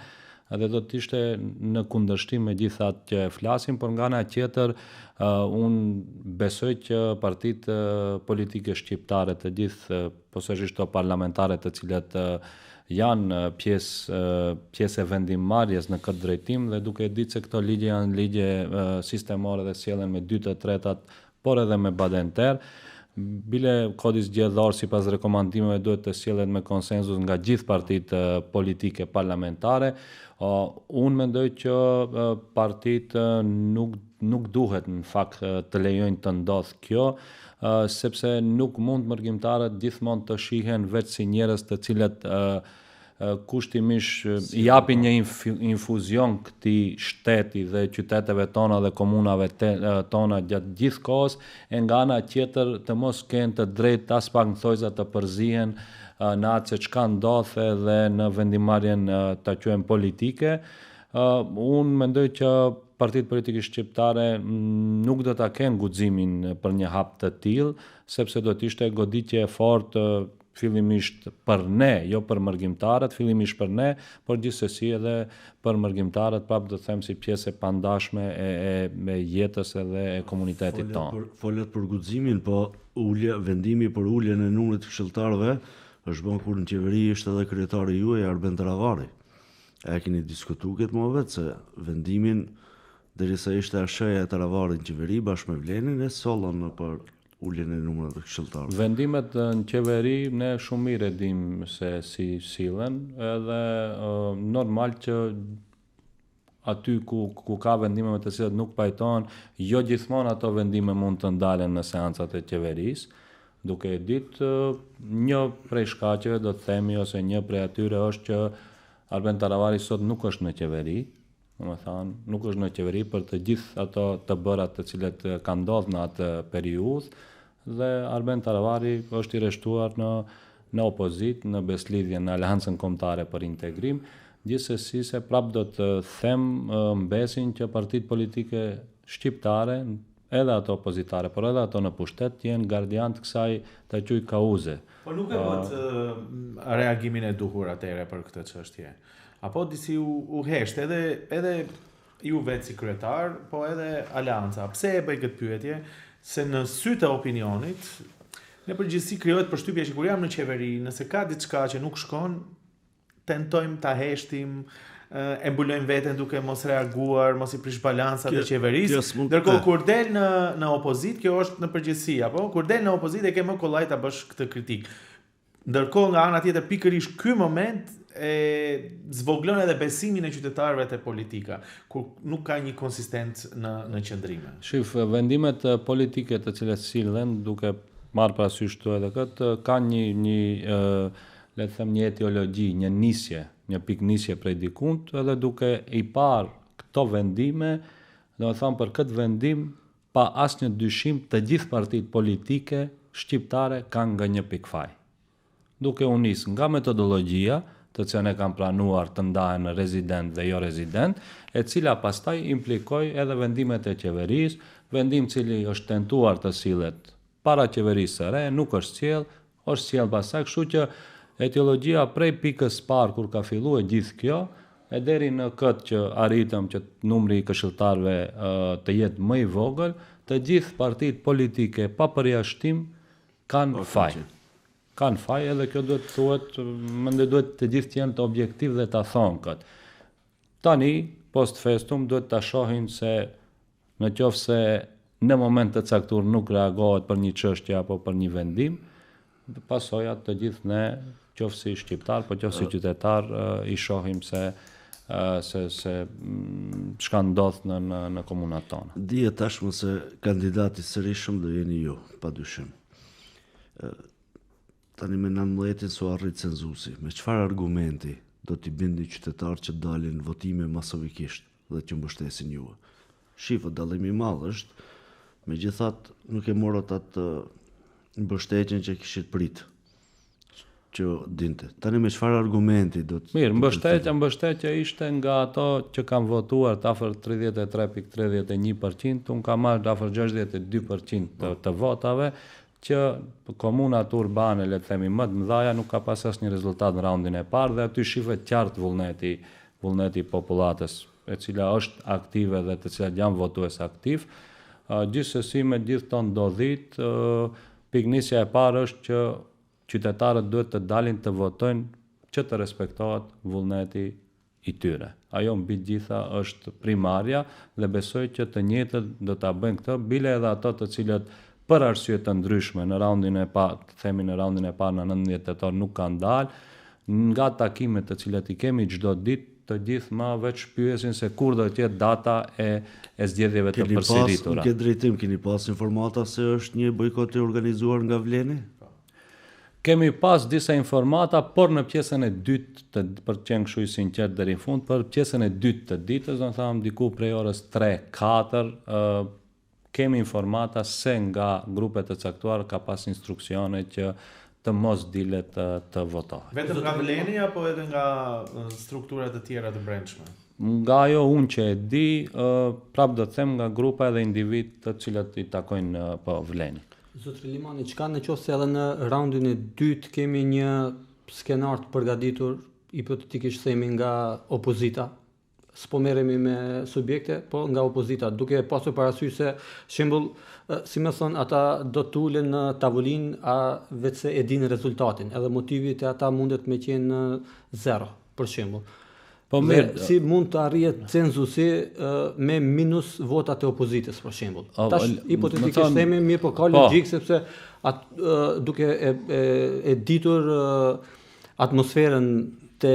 edhe do të ishte në kundërshtim me gjithë atë që e flasin, por nga ana tjetër unë besoj që partitë politike shqiptare të gjithë, posaçërisht parlamentare të cilat janë pjesë e vendimmarrjes në këtë drejtim, dhe duke ditë se këto ligje janë ligje sistemore dhe sjellen me 2/3, por edhe me badenter, bile kodi zgjedhor sipas rekomandimeve duhet të sjellet me konsenzus nga gjithë partitë politike parlamentare. Unë mendoj që partitë nuk duhet në fakt të lejojnë të ndodhë kjo, sepse nuk mund mërgjimtarët gjithmonë të shihen vetë si njerëz të cilët kushtimisht i japin një infuzion këtij shteti dhe qyteteve tona dhe komunave tona gjatë gjithë kohës, e nga ana tjetër të mos kenë të drejtë as pak në thojza të përzihen në atë se çka ndodh edhe në vendimarrjen ta quajmë politike. Unë mendoj që partitë politike shqiptare nuk do ta kenë guximin për një hap të tillë, sepse do të ishte goditje e fortë fillimisht për ne, jo për mërgjimtarët, fillimisht për ne, por gjithsesi edhe për mërgjimtarët, prapë do të them si pjesë e pandashme e jetës edhe e komunitetit tonë. Folet për guximin, po vendimi për uljen e numrit të këshilltarëve është bën kur në qeveri ishte edhe kryetari juaj Arben Taravari. E keni diskutuar këtë më vetë se vendimin derisa ishte asheja e Taravarit në qeveri bashkë me Vlenin e sollën për uljen e numrit të këshilltarëve. Vendimet në qeveri ne shumë mirë e dim se si sillen, edhe normal që aty ku ka vendime me të cilat nuk pajtohen, jo gjithmonë ato vendime mund të ndalen në seancat e qeverisë, duke e ditë një prej shkaqeve do të themi ose një prej atyre është që Arben Taravari sot nuk është në qeveri, nuk është në qeveri për të gjithë ato të bërat të cilet kanë ndodhur në atë periudhë, dhe Arben Taravari është i rreshtuar në opozitë, në beslidhje në Aleancën Kombëtare për Integrim, gjithsesi se prapë do të them mbesin që partitë politike shqiptare, edhe ato opozitare, por edhe ato në pushtet, jenë gardian të kësaj të quaj kauze. Po nuk e bët reagimin e duhur atëherë për këtë çështje. Apo disi u hesht edhe ju vetë si kryetar, po edhe Aleanca. Pse e bëj këtë pyetje? Se në sytë e opinionit, në përgjithësi krijohet përshtypja që kur jam në qeveri, nëse ka diçka që nuk shkon, tentojmë ta heshtim, e mbulojmë veten duke mos reaguar, mos i prish balancat e qeverisë. Ndërkohë kur del në opozit, kjo është në përgjithësi, apo kur del në opozit e ke më kollaj ta bësh këtë kritik. Ndërkohë nga ana tjetër pikërisht ky moment e zvoglon edhe besimin e qytetarëve te politika, kur nuk ka një konsistencë në qëndrime. Shif, vendimet politike të cilat sillen, duke marrë parasysh këtu edhe këtë, kanë le të them një etiologji, një nisje, një piknisje prej dikund, edhe duke i parë këto vendime, do të them për këtë vendim pa asnjë dyshim të gjithë partitë politike shqiptare kanë nga një pikfaj. Duke u nis nga metodologjia, të cilën e kanë planuar të ndahen në rezident dhe jo rezident, e cila pastaj implikoi edhe vendimet e qeverisë, vendim cili është tentuar të sillet para qeverisë së re, nuk është sjell pastaj, kështu që etiologjia prej pikës parë kur ka filluar gjithë kjo, e deri në këtë që arritëm që numri i këshilltarëve të jetë më i vogël, të gjithë partitë politike pa përjashtim kanë faj. Kanë faj edhe kjo duhet të thuhet, mendoj duhet të gjithë të jenë të objektiv dhe ta thonë këtë. Tani, post festum, duhet ta shohin se në qoftë se në moment të caktuar nuk reagohet për një çështje apo për një vendim, pasojat të gjithë ne, qoftë si shqiptar, po qoftë si qytetar, i shohim se çka ndodh në komunat tona. Dihet tashmë se kandidati sërishëm do jeni ju, padyshim. Tani me 19 su arrit cenzusi. Me çfarë argumenti do t'i bindi qytetarë që dalin votime masovikisht dhe që mbështesin ju? Shifët dallimi i madh është, megjithatë nuk e morët atë mbështetjen që kishit prit që dinte. Tani me çfarë argumenti do të... Mirë, mbështetja ishte nga ato që kanë votuar të afër 33.31%, unë kam marrë afër 62% të votave, që komunat urbane, le të themi më të mëdha, nuk ka pas asnjë rezultat në raundin e parë dhe aty shihet qartë vullneti i popullatës, e cila është aktive dhe të cilat janë votues aktiv. Gjithsesi me gjithë këto ndodhit, piknisja e parë është që qytetarët duhet të dalin të votojnë që të respektohet vullneti i tyre. Ajo mbi gjitha është primarja dhe besoj që të njëjtët do ta bëjnë këtë, bile edhe ato të cilët për arsye të ndryshme në raundin e parë, në raundin e parë në 19 tetor nuk kanë dalë, nga takimet të cilat i kemi çdo ditë, të gjithë ma veç pyesin se kur do të jetë data e zgjedhjeve të përsëritura. Në këtë drejtim keni pas informata se është një bojkot i organizuar nga Vleni? Kemi pas disa informata, por në pjesën e dytë, për të qenë kështu i sinqert deri në fund, për pjesën e dytë të ditës, do të them diku prej orës 3-4, kemi informata se nga grupet të caktuar ka pas instruksione që të mos dilet të votohet. Vetëm nga Vleni apo edhe nga strukturat e tjera të brendshme? Nga ajo unë që e di, prap do të them nga grupa edhe individ të cilat i takojnë po Vleni. Zotri Limani, çka në qoftë se edhe në raundin e dytë kemi një skenar të përgatitur, hipotetikisht themi nga opozita, s'po merremi me subjekte, po nga opozita, duke pasur parasysh se shembull, si më thon, ata do të ulen në tavolinë vetë se e dinë rezultatin, edhe motivi të ata mundet me qenë 0, për shembull. Po mirë, si mund të arrihet cenzusi me minus votat e opozitës, për shembull. Tash hipotetikisht themi, mirë, po ka logjik sepse duke e ditur atmosferën të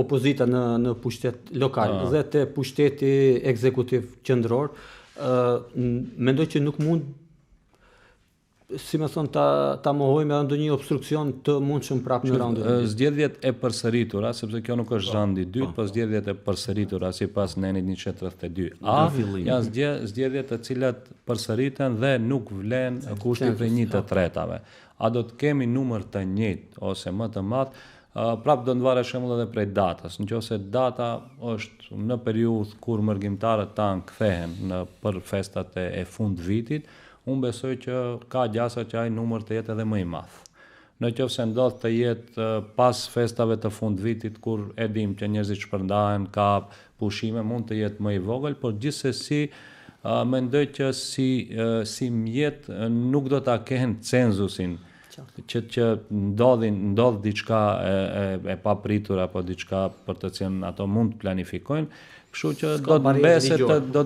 opozita në pushtet lokal dhe te pushteti ekzekutiv qendror, mendoj që nuk mund, si më thon, ta mohojmë edhe ndonjë obstruksion të mundshëm prapë në raundin. Zgjedhjet e përsëritura, sepse kjo nuk është raundi i dytë, po zgjedhjet e përsëritura sipas nenit 132A, janë zgjedhjet të cilat përsëriten dhe nuk vlen kushti për 1/3. A do të kemi numër të njëjtë ose më të madh? Prap do të varet shembull edhe prej datës. Nëse data është në periudhë kur mërgjimtarët tanë kthehen për festat e fund vitit, unë besoj që ka gjasa që ai numër të jetë edhe më i madh. Në qoftë se ndodh të jetë pas festave të fund vitit kur e dim që njerëzit shpërndahen, ka pushime, mund të jetë më i vogël, por gjithsesi mendoj që si mjet nuk do ta kenë cenzusin që ndodh diçka e papritur apo diçka për të cilën ato mund të planifikojnë, kështu që do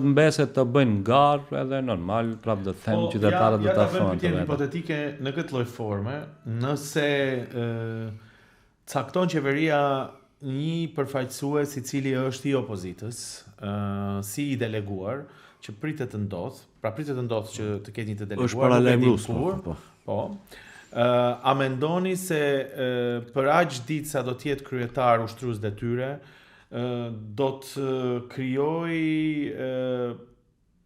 të mbeset të bëjnë garë edhe normal, prap do të them qytetarët do ta thonë atë. Ja, hipotetike në këtë lloj forme, nëse cakton qeveria një përfaqësues i cili është i opozitës, si i deleguar, që pritet të ndodh që të ketë një të deleguar, është paralajmërues, po. A mendoni se për aq ditë sa do të jetë kryetar ushtrues detyre, do të krijoj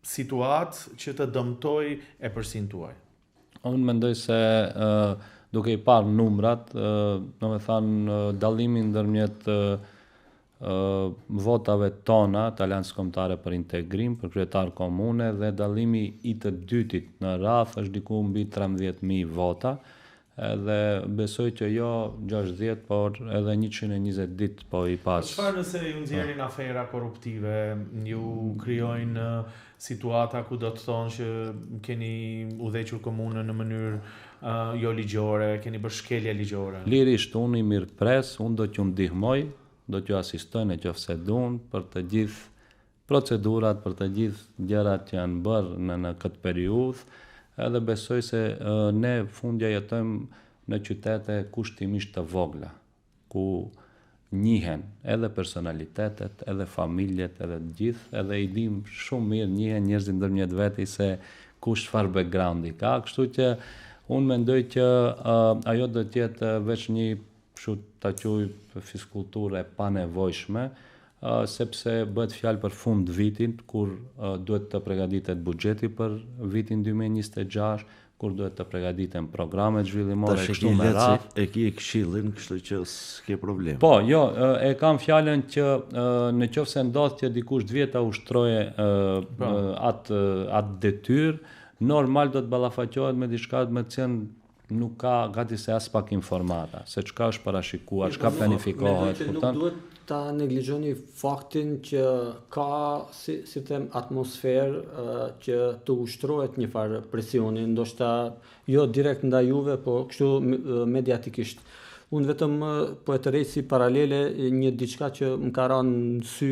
situatë që të dëmtoj e përsin tuaj? Unë mendoj se duke i parë numrat, do me thanë dallimin ndërmjet votave tona të Aleancës Kombëtare për Integrim, për kryetar komune, dhe dallimi i të dytit në radhë është diku mbi 13.000 vota, edhe besoj që jo 60, por edhe 120 ditë po i pas. Çfarë nëse ju nxjerrin afera korruptive, ju krijojnë situata ku do të thonë që keni udhëhequr komunën në mënyrë jo ligjore, keni bërë shkelje ligjore? Lirisht unë i mirëpres, unë do t'ju ndihmoj, do t'ju asistoj nëse duan për të gjithë procedurat, për të gjithë gjërat që janë bërë në këtë periudhë, edhe besoj se ne fundja jetojmë në qytete kushtimisht të vogla, ku njihen edhe personalitetet, edhe familjet, edhe gjithë, edhe i dim shumë mirë, njihen njerëzit ndërmjet veti se kush çfarë backgroundi ka, kështu që unë mendoj që ajo do të jetë veç një ta quaj fiskulturë e panevojshme, sepse bëhet fjalë për fund vitin, kur duhet të përgatitet buxheti për vitin 2026, kur duhet të përgatiten programet zhvillimore kështu me radhë. E ki këshillin, kështu që s'ke problem. Po, jo, e kam fjalën që në qoftë se ndodh që dikush të vjet ta ushtroje atë detyrë, normal do të ballafaqohet me diçka me të cilën nuk ka gati se as pak informata, se çka është parashikuar, çka planifikohet. Nuk duhet ta neglizhoni faktin që ka si them atmosferë që të ushtrohet një farë presioni, ndoshta jo direkt ndaj juve, po kështu mediatikisht. Unë vetëm po e tërheq si paralele një diçka që më ka rënë në sy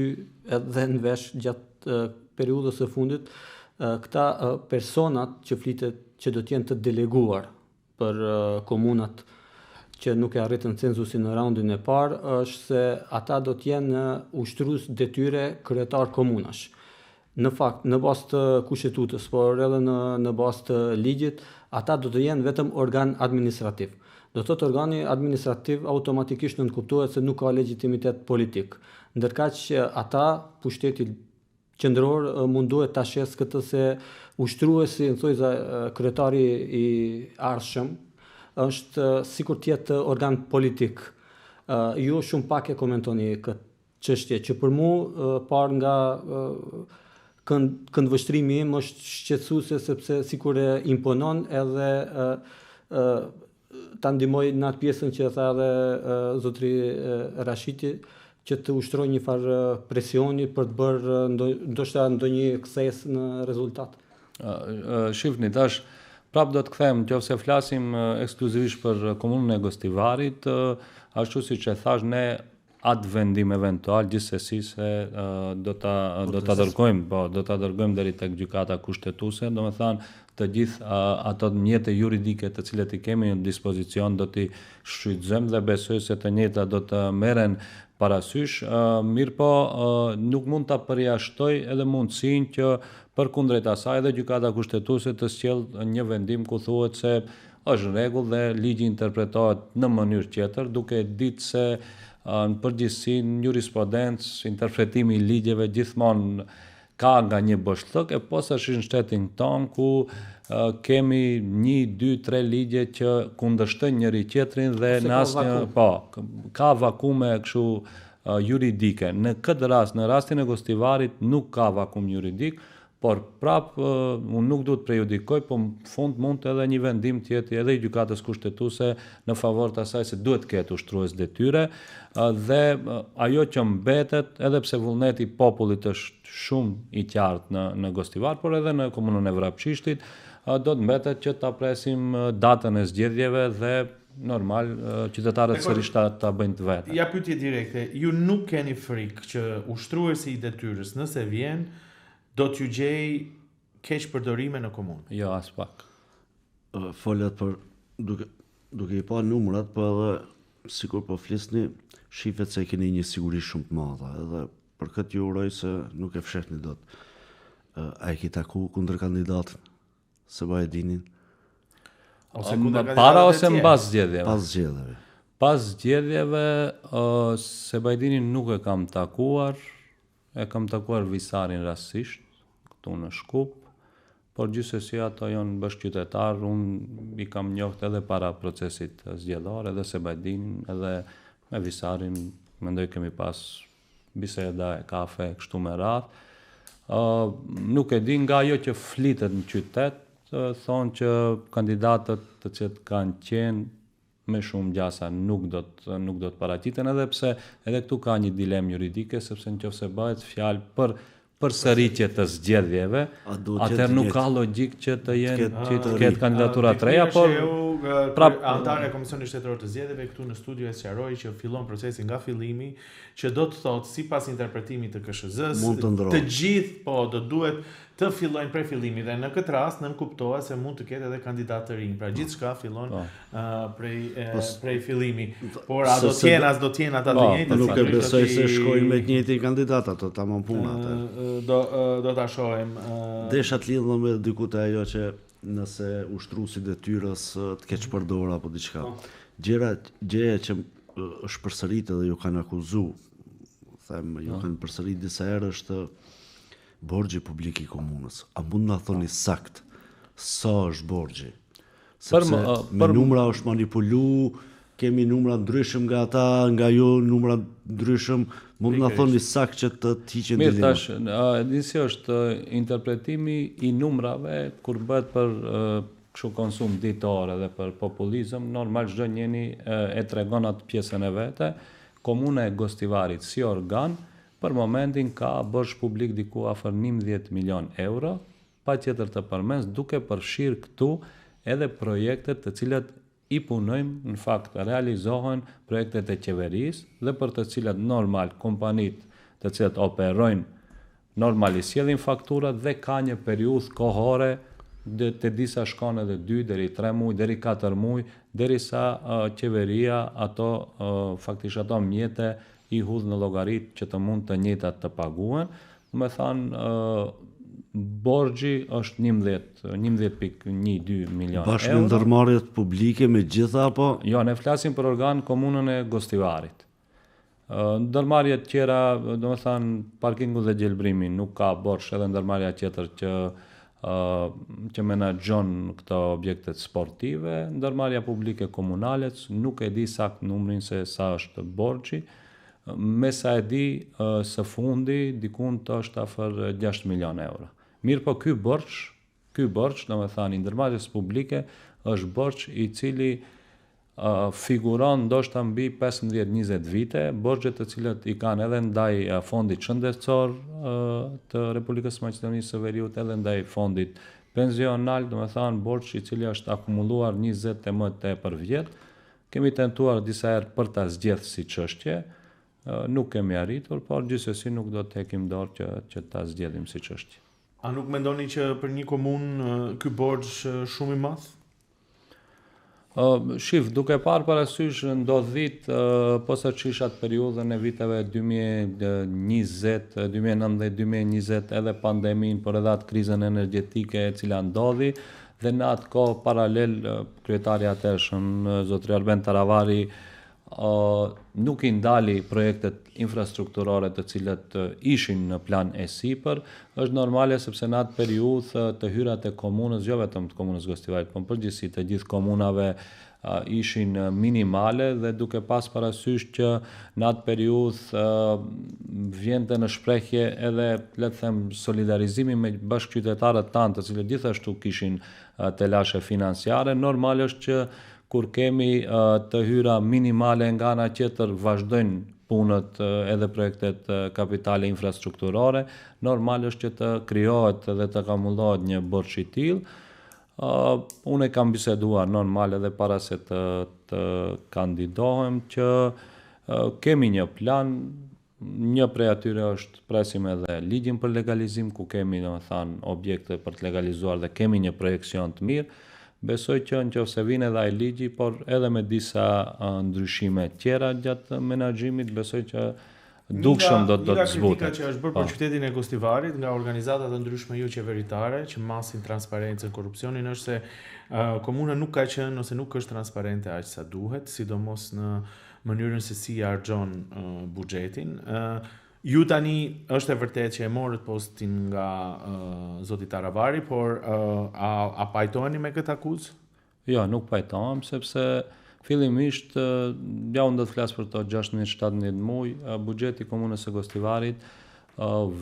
edhe në vesh gjatë periudhës së fundit, këta personat që flitet që do të jenë të deleguar për komunat që nuk e arritën censusin në raundin e parë, është se ata do të jenë ushtrues detyre kryetar komunash. Në fakt, në bazë të kushtetues, por edhe në bazë të ligjit, ata do të jenë vetëm organ administrativ. Do të thotë organi administrativ automatikisht nënkuptohet se nuk ka legjitimitet politik. Ndërkaq që ata, pushteti qendror, munduhet ta shes këtë se ushtruesi, në thojza kryetari i ardhshëm, është sikur të jetë organ politik. Ju shumë pak e komentoni këtë çështje, që për mua parë nga këndvështrimi im është shqetësuese, sepse sikur e imponon edhe ta ndihmoj në atë pjesën që tha edhe zotri Rashiti, që të ushtroj një farë presioni për të bërë ndoshta ndonjë kthes në rezultat. Shifni, tash prap do të kthejmë, nëse flasim ekskluzivisht për komunën e Gostivarit, ashtu siç e thash, ne atë vendim eventual gjithsesi se do ta dërgojmë deri tek gjykata kushtetuese, domethënë të gjithë ato mjete juridike të cilat i kemi në dispozicion do t'i shfrytëzojmë dhe besoj se të njëjta do të merren parasysh, mirëpo nuk mund ta përjashtoj edhe mundësinë që përkundrejt asaj edhe gjykata kushtetuese të sjellë një vendim ku thuhet se është në rregull dhe ligji interpretohet në mënyrë tjetër, duke ditë se në përgjithësi në jurisprudencë, interpretimi i ligjeve gjithmonë ka nga një boshllëk, e posaçërisht në shtetin ton ku kemi 1, 2, 3 ligje që kundërshtojnë njëri tjetrin dhe në asnjë ka vakume kështu juridike. Në këtë rast, në rastin e Gostivarit nuk ka vakum juridik, por prap unë nuk duhet prejudikoj, po në fund mund edhe një vendim të jetë edhe i gjykatës kushtetuese në favor të asaj se duhet ketë ushtrues detyre, dhe ajo që mbetet, edhe pse vullneti i popullit është shumë i qartë në Gostivar, por edhe në komunën e Vrapçishtit, do të mbetet që ta presim datën e zgjedhjeve dhe normal qytetarët sërish ta bëjnë të vetë. Ja pyetje direkte, ju nuk keni frikë që ushtruesi i detyrës nëse vjen do t'ju gjej keq përdorime në komunë? Jo, as pak. Folat për duke i pa numrat, po edhe sikur po flisni, shifet se keni një siguri shumë të madhe, edhe për këtë ju uroj se nuk e fshehni dot. A e ki taku kundër kandidatën? Se ba e dinin? Para ose mbas zgjedhjeve? Pas zgjedhjeve. Pas zgjedhjeve, Sebajdinin nuk e kam takuar, e kam takuar Visarin rastësisht, këtu në Shkup, por gjithsesi ato janë bashkëqytetar, unë i kam njoft edhe para procesit zgjedhor, edhe Sebajdinin, edhe me Visarin, mendoj kemi pas biseda e kafe kështu me radhë. Nuk e di nga ajo që flitet në qytet, thonë që kandidatët të cilët kanë qenë me shumë gjasa nuk do të paraqiten, edhe pse edhe këtu ka një dilemë juridike, sepse nëse bëhet fjalë për përsëritje të zgjedhjeve, atëherë nuk ka logjik që të ketë kandidatura të reja, por antare e Komisionit Shtetëror të Zgjedhjeve këtu në studio e sqaroi që fillon procesi nga fillimi, që do të thotë sipas interpretimit të KSZ-s, të gjithë do duhet të fillojnë prej fillimit, dhe në këtë rast nënkuptohet se mund të ketë edhe kandidat të rinj. Pra gjithçka fillon prej fillimi. Por a do të jenë ata të njëjtë? Nuk e besoj se shkojnë me të njëjtin kandidat, ato tamam puna atë. Do ta shohim. Desha të lidhëm me diku te ajo që nëse ushtruesi detyrës të keq përdor apo diçka. Gjëja që është përsëritur dhe ju kanë akuzuar, ju kanë përsëritur disa herë është borxhi publik i komunës. A mund na thoni sakt sa është borxhi? Sepse me numra është manipulu, kemi numra ndryshëm nga ata, nga ju numra ndryshëm, mund na thoni sakt që të hiqen dilemë. Mirë, tash, disi është interpretimi i numrave kur bëhet për kështu konsum ditor edhe për populizëm, normal çdo njeri e tregon atë pjesën e vete. Komuna e Gostivarit si organ për momentin ka borxh publik diku afër 11 milion euro, patjetër të përmends duke përfshirë këtu edhe projektet të cilat i punojmë, në fakt realizohen projektet e qeverisë dhe për të cilat normal kompanitë të cilat operojnë normalisht sjellin fakturat dhe ka një periudhë kohore të disa shkon edhe 2 deri 3 muaj, deri 4 muaj, derisa qeveria faktikisht ato mjete i hudh në llogaritë që të mund të njëjtat të paguhen. Me thënë, borxhi është 11.12 milion euro. Bashkë me ndërmarrjet publike me gjitha apo? Jo, ne flasim për organ komunën e Gostivarit. Ndërmarrjet tjera, domethënë parkingu dhe gjelbrimi nuk ka borxh, edhe ndërmarrja tjetër që menaxhon këto objektet sportive, ndërmarrja publike komunale, nuk e di sakt numrin se sa është borxhi. Me sa e di, së fundi dikun të është afër 6 milion euro. Mirë po ky borxh, domethënë i ndërmarrjes publike, është borxh i cili figuron ndoshta mbi 15-20 vite, borxhe të cilat i kanë edhe ndaj fondit shëndetësor të Republikës Maqedonisë së Veriut, edhe ndaj fondit pensional, domethënë borxh i cili është akumuluar 20 e më tepër vjet. Kemi tentuar disa herë për ta zgjedhur si çështje, nuk kemi arritur, por gjithsesi nuk do të hekim dorë që ta zgjedhim si çështje. A nuk mendoni që për një komunë ky borxh shumë i madh? Shif, duke parë parasysh ndodhit posaçërisht atë periudhën e viteve 2020, 2019-2020 edhe pandemin, por edhe atë krizën energjetike e cila ndodhi, dhe në atë kohë paralel kryetari atëhershëm zotëri Arben Taravari nuk i ndali projektet infrastrukturore të cilat ishin në plan e sipër. Është normale sepse në atë periudhë të hyrat e komunës, jo vetëm të komunës Gostivarit, por përgjithësi të gjithë komunave ishin minimale, dhe duke pas parasysh që në atë periudhë vjente në shprehje edhe, le të them, solidarizimi me bashkëqytetarët tanë, të cilët gjithashtu kishin telashe financiare, normal është që kur kemi të hyra minimale nga ana tjetër vazhdojnë punët edhe projektet kapitale infrastrukturore, normal është që të krijohet dhe të akumullohet një borxh i tillë. Unë kam biseduar normal edhe para se të kandidohem që kemi një plan, një prej atyre është presim edhe ligjin për legalizim, ku kemi domethënë objekte për të legalizuar dhe kemi një projekcion të mirë. Besoj që nëse vjen edhe ai ligji, por edhe me disa ndryshime tjera gjatë menaxhimit, besoj që dukshëm do të zbutet. Kritika që është bërë për qytetin e Gostivarit nga organizata të ndryshme jo qeveritare që masin transparencën, korrupsionin, është se komuna nuk ka qenë ose nuk është transparente aq sa duhet, sidomos në mënyrën se si harxhon buxhetin. Ju tani është e vërtet që e morët postin nga zoti Taravari, por a pajtoheni me këtë akuzë? Jo, nuk pajtohem, sepse fillimisht, ja unë do të flas për to 16-17 muaj, buxheti komunës së Gostivarit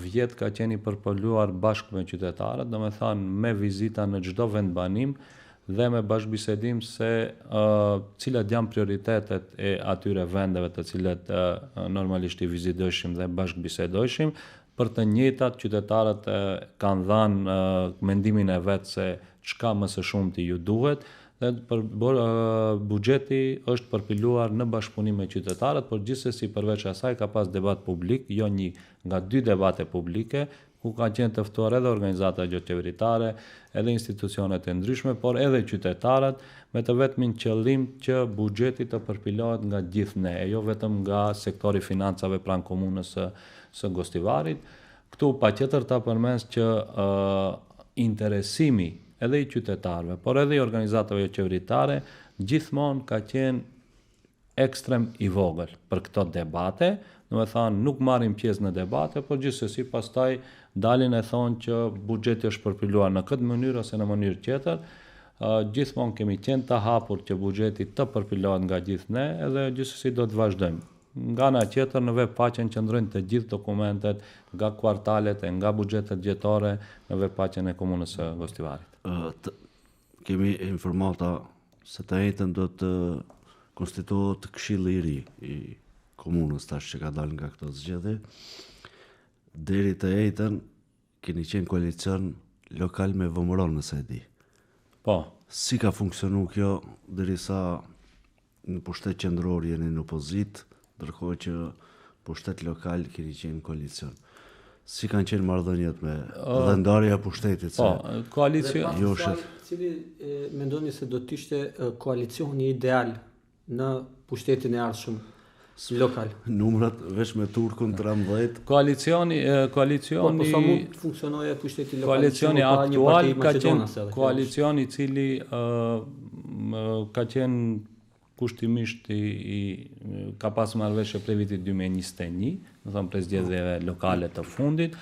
vjet ka qenë i përpoluar bashkë me qytetarët, domethënë me vizita në çdo vend banim dhe me bashkëbisedim se cilat janë prioritetet e atyre vendeve të cilat normalisht i vizitojshim dhe bashkëbisedojshim. Për të njëjtat qytetarët kanë dhënë mendimin e vet se çka më së shumti ju duhet dhe buxheti është përpiluar në bashkëpunim me qytetarët, por gjithsesi përveç asaj ka pas debat publik, jo një nga 2 debate publike, ku ka qenë të ftuar edhe organizata gjëqeveritare, edhe institucionet e ndryshme, por edhe qytetarët, me të vetmin qëllim që buxheti të përpilohet nga gjithë ne, e jo vetëm nga sektori financave pranë komunës së Gostivarit. Këtu patjetër ta përmend që interesimi edhe i qytetarëve, por edhe i organizatave qeveritare, gjithmonë ka qenë ekstrem i vogël për këto debate, domethënë nuk marrin pjesë në debate, por gjithsesi pastaj dalin e thonë që buxheti është përpiluar në këtë mënyrë ose në mënyrë tjetër. Gjithmonë kemi qenë të hapur që buxheti të përpilohet nga gjithë ne, edhe gjithsesi do të vazhdojmë. Nga ana tjetër në webfaqen qëndrojnë të gjithë dokumentet nga kvartalet e nga buxhetet gjetore në webfaqen e komunës së Gostivarit. Kemi informata se të njëjtën do të konstituohet këshilli i ri i komunës tash që ka dalë nga këto zgjedhje. Deri të njëjtën keni qenë koalicion lokal me Vëmëron, nëse e di. Po. Si ka funksionu kjo derisa në pushtet qendror jeni në opozitë, ndërkohë që pushtet lokal keni qenë koalicion? Si kanë qenë marrëdhëniet me dhe ndarja pushtetit? Po, koalicion. Cili mendoni se do të ishte koalicioni ideal në pushtetin e ardhshëm lokal? Numrat veç me Turkun 13. Koalicioni Po sa mund të funksionojë pushteti lokal? Koalicioni aktual ka qenë koalicioni i cili ka qenë kushtimisht ka pas marrëveshje prej vitit 2021, do të thonë prej zgjedhjeve lokale të fundit,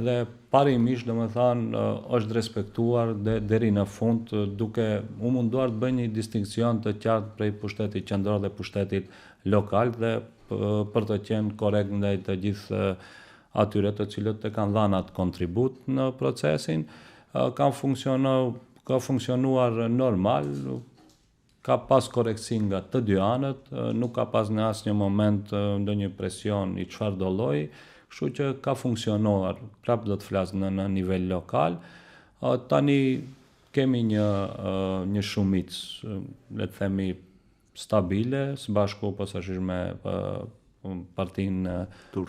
dhe parimisht domethënë është respektuar deri në fund, duke u munduar të bëjë një distinksion të qartë prej pushtetit qendror dhe pushtetit lokal dhe për të qenë korrekt ndaj të gjithë atyre të cilët e kanë dhënë atë kontribut në procesin. Ka funksionuar normal, ka pas korektësi nga të dy anët, nuk ka pas në asnjë moment ndonjë presion i çfarë do lloji, kështu që ka funksionuar. Prapë do të flas në nivel lokal. Tani kemi një shumicë, le të themi, stabile, së bashku posaçërisht me partinë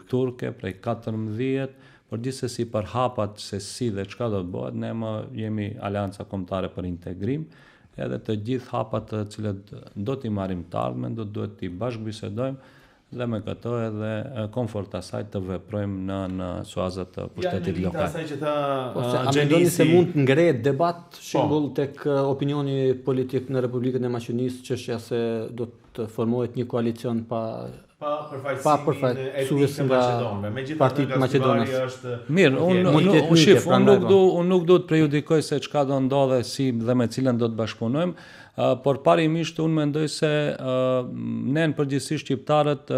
turke prej 14, por gjithsesi për hapat se si dhe çka do të bëhet, ne më jemi Aleanca Kombëtare për Integrim, edhe të gjithë hapat të cilët do t'i marrim të ardhmen, duhet t'i bashkëbisedojmë dhe me këto edhe komfort asaj të veprojmë në suazat të pushtetit lokal. A mendoni se mund të ngrehet debat shembull tek opinioni politik në Republikën e Maqedonisë, çështja se do të formohet një koalicion pa përfaqësues nga Partia Maqedonase? Mirë, unë nuk do të prejudikoj se çka do ndodhe si dhe me cilën do të bashkëpunojmë, por parimisht unë mendoj se ne në përgjithësi shqiptarët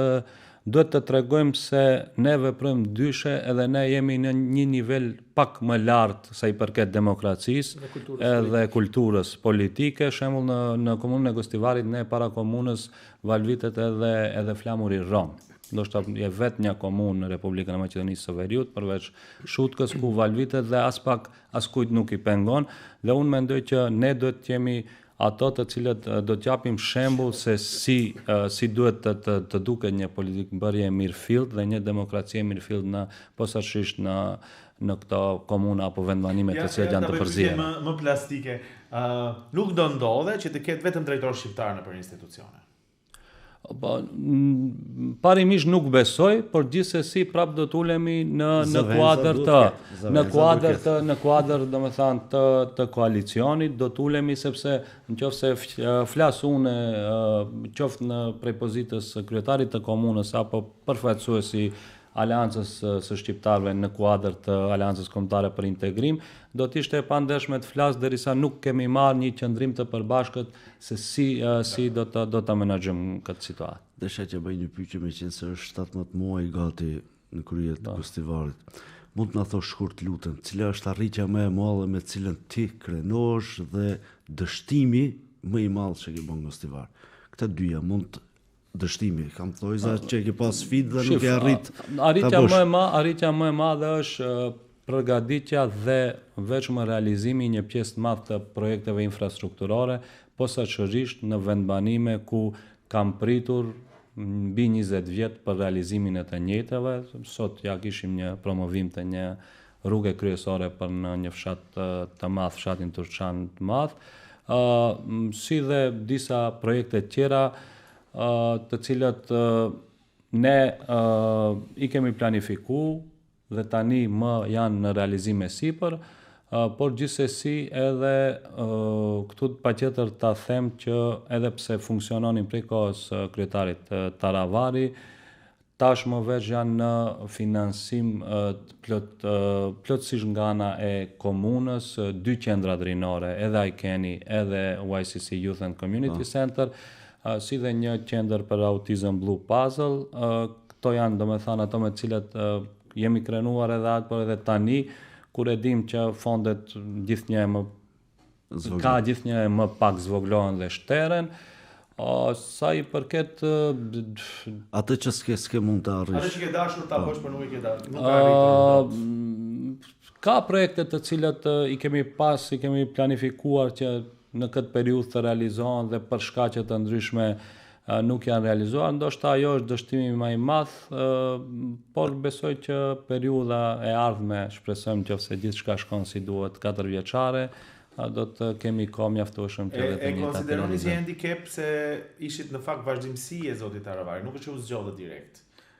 duhet të tregojmë se ne veprojmë ndryshe edhe ne jemi në një nivel pak më lartë sa i përket demokracisë dhe kulturës politike. Shembull në komunën e Gostivarit ne para komunës valvitet edhe flamuri rom. Ndoshta je vetë një komunë në Republikën e Maqedonisë së Veriut përveç Shutkës ku valvitet dhe as kujt nuk i pengon, dhe unë mendoj që ne duhet të jemi ato të cilët do të japim shembull se si duhet të duket një politikëmbërje mirëfillt dhe një demokraci e mirëfillt posaçërisht në këto komuna apo vendbanime të cilat janë të përziera. Më plastike, nuk do ndodhe që të ketë vetëm drejtor shqiptar nëpër institucione. Parimisht nuk besoj, por gjithsesi prap do të ulemi në kuadër domethënë të koalicionit, do të ulemi sepse nëse flas unë qoftë në prej pozitës kryetarit të komunës apo përfaqësuesi aleancës së shqiptarëve në kuadër të aleancës kombëtare për integrim, do të ishte e pandeshme të flas derisa nuk kemi marrë një qëndrim të përbashkët se si do ta menaxhojmë këtë situatë. Desha që bëj një pyetje me qenë se është 17 muaj gati në krye të festivalit. Mund të na thosh shkurt lutem, cila është arritja më e madhe me cilën ti krenohesh dhe dështimi më i madh që ke bën në festival? Këta dyja mund dështimi, kam thojza që ke pas sfidë dhe nuk e arrit. Arritja më e madhe është përgatitja dhe veçmë realizimi një pjesë të madhe të projekteve infrastrukturore, posaçërisht në vendbanime ku kam pritur mbi 20 vjet për realizimin e të njëjtave. Sot ja kishim një promovim të një rruge kryesore për në një fshat të madh, fshatin Turçan të madh, si dhe disa projekte tjera të cilët ne i kemi planifikuar dhe tani më janë në realizim e sipër, por gjithsesi edhe këtu patjetër ta them që edhe pse funksiononin prej kohës kryetarit Taravari, tashmë veç janë në finansim plotësisht nga ana e komunës, 2 qendra drinore, edhe ICANN-i, edhe YCC Youth and Community Center, si dhe një qendër për Autism Blue Puzzle. Këto janë domethënë ato me të cilat jemi krenuar edhe atë, por edhe tani kur e dim që fondet gjithnjë më pak zvoglohen dhe shteren, sa i përket atë që s'ke mund të arrish. Atë që ke dashur ta bësh por nuk e ke dashur. Ka projekte të cilat i kemi planifikuar që në këtë periudhë të realizohen dhe për shkaqe të ndryshme nuk janë realizuar, ndoshta ajo është dështimi më i madh, por besoj që periudha e ardhme, shpresojmë nëse gjithçka shkon si duhet 4 vjeçare, do të kemi kohë mjaftueshëm të vetë një. E konsideroni si handicap se ishit në fakt vazhdimsi e zotit Taravari, nuk është që u zgjodhe direkt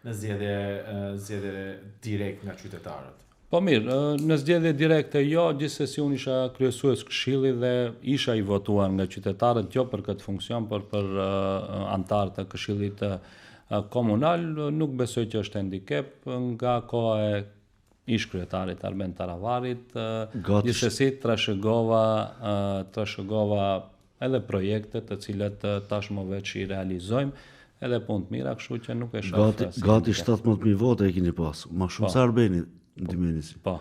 në zgjedhje direkt nga qytetarët. Po mirë, në zgjedhje direkte jo, gjithsesi unë isha kryesues këshillit dhe isha i votuar nga qytetarët jo për këtë funksion, por për antarë të këshillit komunal. Nuk besoj që është handicap nga koha e ish kryetarit Arben Taravarit. Gjithsesi trashëgova edhe projekte të cilat tashmë veç i realizojmë, edhe punë të mira, kështu që nuk e shoh. Gati 17.000 vote e keni pas, më shumë se Arbeni. Po.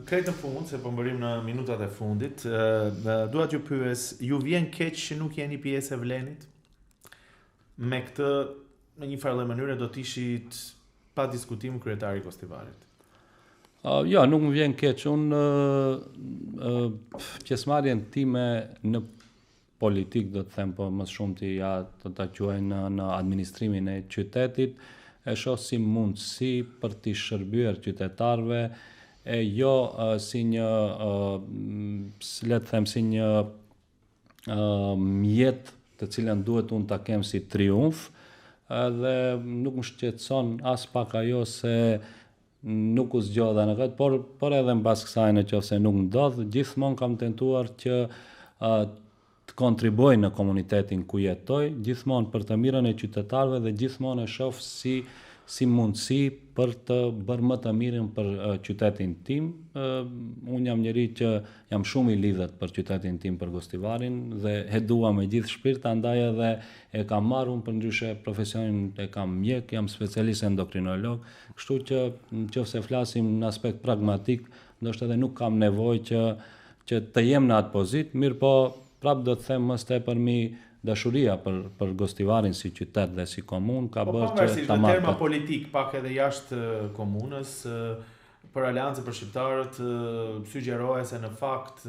Krejt në fund, se po mbërim në minutat e fundit, dua t'ju pyes, ju vjen keq që nuk jeni pjesë e Vlenit? Me këtë, në një farë mënyrë do t'ishit pa diskutim kryetari i festivalit. Jo, nuk më vjen keq. Unë pjesëmarrjen time në politik, do të them, po më shumë të ta quaj në administrimin e qytetit, e shoh si mundësi për t'i shërbyer qytetarëve, e jo si një, le të them, si një mjet të cilën duhet unë ta kem si triumf, dhe nuk më shqetëson as pak ajo se nuk u zgjodha në këtë, por edhe mbas kësaj nëse nuk ndodh, gjithmonë kam tentuar që të kontribuoj në komunitetin ku jetoj, gjithmonë për të mirën e qytetarëve dhe gjithmonë e shoh si mundësi për të bërë më të mirën për qytetin tim. Unë jam njeri që jam shumë i lidhet për qytetin tim, për Gostivarin, dhe e dua me gjithë shpirt, andaj edhe e kam marrë unë përndryshe profesionin, e kam mjek, jam specialist endokrinolog, kështu që nëse flasim në aspekt pragmatik, ndoshta edhe nuk kam nevojë që të jem në atë pozitë, mirë po prapë do të them më tepërmi dashuria për Gostivarin si qytet dhe si komunë ka bërë që ta marrë. Terma politik pak edhe jashtë komunës, për Aleancën për Shqiptarët sugjerohet se në fakt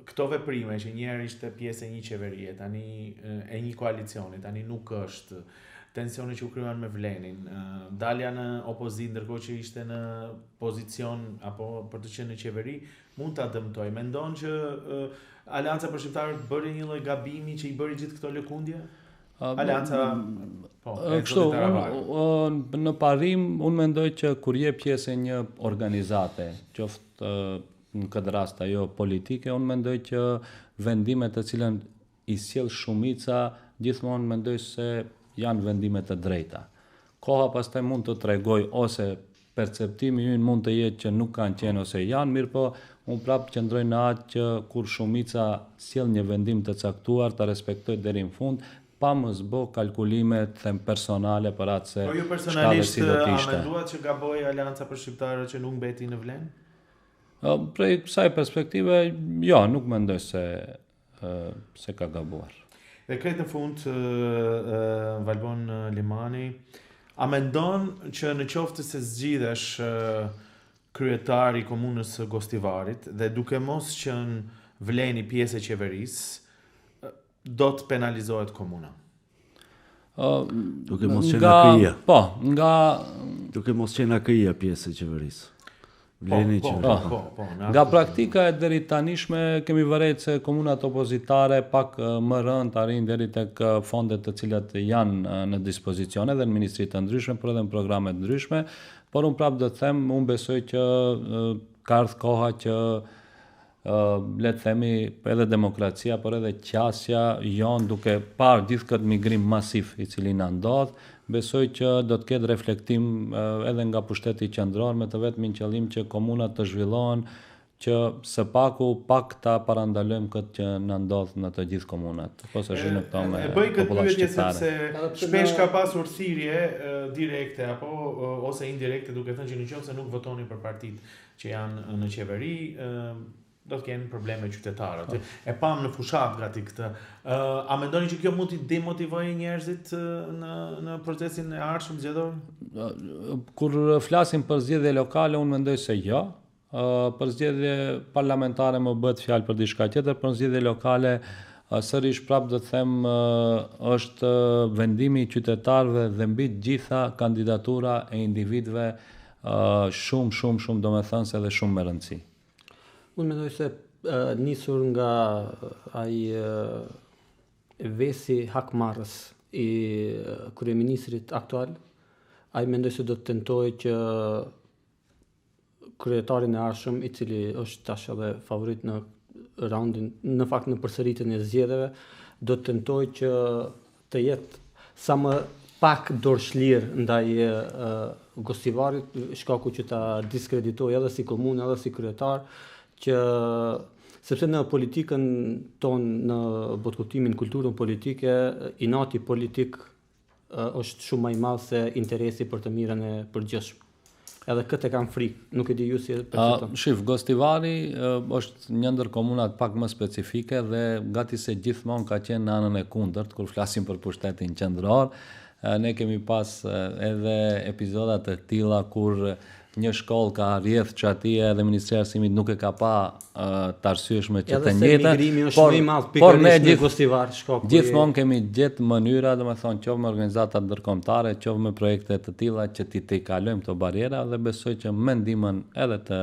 këto veprime që njëherë ishte pjesë e një qeverie, tani e një koalicioni, tani nuk është, tensioni që u kryen me Vlenin, dalja në opozitë ndërkohë që ishte në pozicion apo për të qenë në qeveri, mund ta dëmtoj. Mendon që Aleanca për Shqiptarët bëri një lloj gabimi që i bëri gjithë këto lëkundje? Aleanca në parim, unë mendoj që kur je pjesë e një organizate, qoftë në këtë rast ajo politike, unë mendoj që vendimet të cilën i sjell shumica, gjithmonë mendoj se janë vendime të drejta. koha pastaj mund të tregoj ose perceptimi ynë mund të jetë që nuk kanë qenë ose janë, mirë po unë prapë qëndroj në atë që kur shumica sjell një vendim të caktuar, ta respektoj deri në fund, pa më zbo kalkulime them personale për atë se Po ju personalisht a menduat që gaboi Aleanca për shqiptarët që nuk mbeti në vlen? Prej kësaj perspektive, jo, nuk mendoj se ka gabuar. Dhe krejt në fund, Valbon Limani, a mendon që në qoftë se zgjidhesh kryetari i komunës së Gostivarit dhe duke mos qenë vleni pjesë e qeverisë, do të penalizohet komuna? Duke mos qenë AKI-ja. Po, nga Duke mos qenë AKI-ja pjesë e qeverisë. Vleni nga praktika e deri tanishme kemi vërejtë se komunat opozitare pak më rënd arrin deri tek fondet të cilat janë në dispozicion edhe në ministri të ndryshme, por edhe në programe të ndryshme, por unë prapë do të them, unë besoj që ka ardhur koha që le të themi edhe demokracia, por edhe qasja jonë duke parë gjithë këtë migrim masiv i cili na ndodh, besoj që do të ketë reflektim edhe nga pushteti qendror me të vetmin qëllim që komunat të zhvillohen, që së paku pak ta parandalojmë këtë që na ndodh në të gjithë komunat. Ose në këto me bëj këtë pyetje sepse shpesh ka pasur thirrje direkte apo ose indirekte duke thënë që nëse nuk votoni për partitë që janë në qeveri, do të kenë probleme qytetarët. E pam në fushat gati këtë. A mendoni që kjo mund t'i demotivojë njerëzit në procesin e ardhshëm zgjedhor? Kur flasim për zgjedhje lokale, unë mendoj se jo. Për zgjedhje parlamentare më bëhet fjalë për diçka tjetër, për zgjedhje lokale sërish prapë do të them është vendimi i qytetarëve dhe mbi të gjitha kandidatura e individëve shumë domethënëse dhe shumë me rëndësi. Unë mendoj se nisur nga ai vesi hakmarrës i kryeministrit aktual, ai mendoj se do të tentojë që kryetarin e ardhshëm, i cili është tash edhe favorit në raundin, në fakt në përsëritjen e zgjedhjeve, do të tentojë që të jetë sa më pak dorëshlir ndaj Gostivarit, shkaku që ta diskreditojë edhe si komunë, edhe si kryetar, që sepse në politikën tonë, në botkuptimin kulturën politike, inati politik është shumë më i madh se interesi për të mirën e përgjithshme. Edhe këtë e kam frikë, nuk e di ju si e percepton. Shif, Gostivari është një ndër komunat pak më specifike dhe gati se gjithmonë ka qenë në anën e kundërt kur flasim për pushtetin qendror. Ne kemi pas edhe epizoda të tilla kur një shkollë ka rrjedh çatia dhe Ministria e Arsimit nuk e ka pa të arsyeshme që të njëjtën, por ne gjithmonë kemi gjetë mënyra, domethënë qoftë me organizata ndërkombëtare, qoftë me projekte të tilla që ti kalojmë këto barriera dhe besoj që me ndihmën edhe të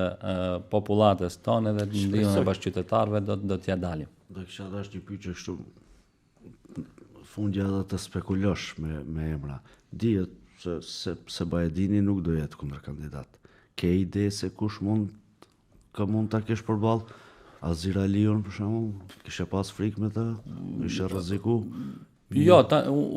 popullatës tonë edhe ndihmën e bashkëqytetarëve do t'ja dalim. Do kisha dashur një pyetje kështu fundja edhe të spekulosh me emra. Dihet se Bajedini nuk do jetë kundër kandidat. Ke ide se kush mund ta kesh përballë? Azir Aliun për shembull, kishe pas frikë me të? Ishe rreziku? Jo,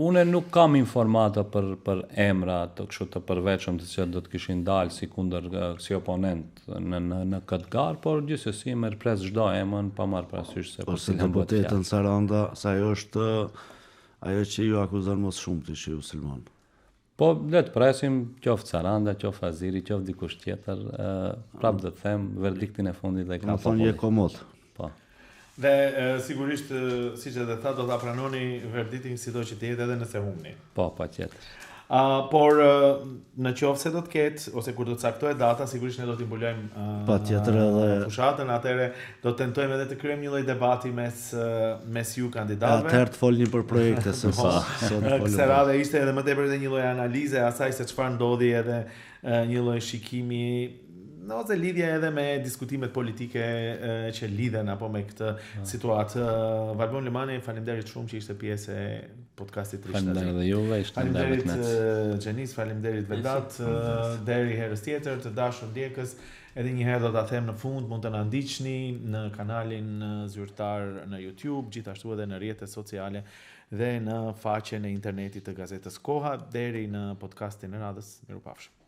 unë nuk kam informata për emra të kështu të përveçëm të cilat do të kishin dalë si kundër si oponent në këtë garë, por gjithsesi merr pres çdo emër pa marrë parasysh se për cilën bëhet fjalë. Deputetën Saranda, sa ajo është ajo që ju akuzon më shumë ti që ju Sulmon. Po, le të presim, qoftë Saranda, qoftë Aziri, qoftë dikush tjetër, prapë do të them, verdiktin e fundit dhe ka populli. Je komod. Po. Dhe sigurisht, siç edhe tha, do ta pranoni verdiktin sido që të jetë edhe nëse humni. Po, patjetër. Por në qoftë se do të ketë ose kur do të caktohet data, sigurisht ne do t'i mbulojmë patjetër edhe fushatën, atëherë do të tentojmë edhe të kryejmë një lloj debati mes ju kandidatëve. Atëherë të folni për projekte se sa. Kësaj radhe ishte edhe më tepër edhe një lloj analize asaj se çfarë ndodhi edhe një lloj shikimi ose lidhje edhe me diskutimet politike që lidhen apo me këtë situatë. Valbon Limani, faleminderit shumë që ishte pjesë e podcastit Rishta. Faleminderit dhe juve, ishte faleminderit Xhenis, faleminderit Vedat, deri herës tjetër, të dashur ndjekës Edhe një herë do ta them në fund, mund të na ndiqni në kanalin zyrtar në YouTube, gjithashtu edhe në rrjetet sociale dhe në faqen e internetit të gazetës Koha. Deri në podcastin e radhës, mirupafshim.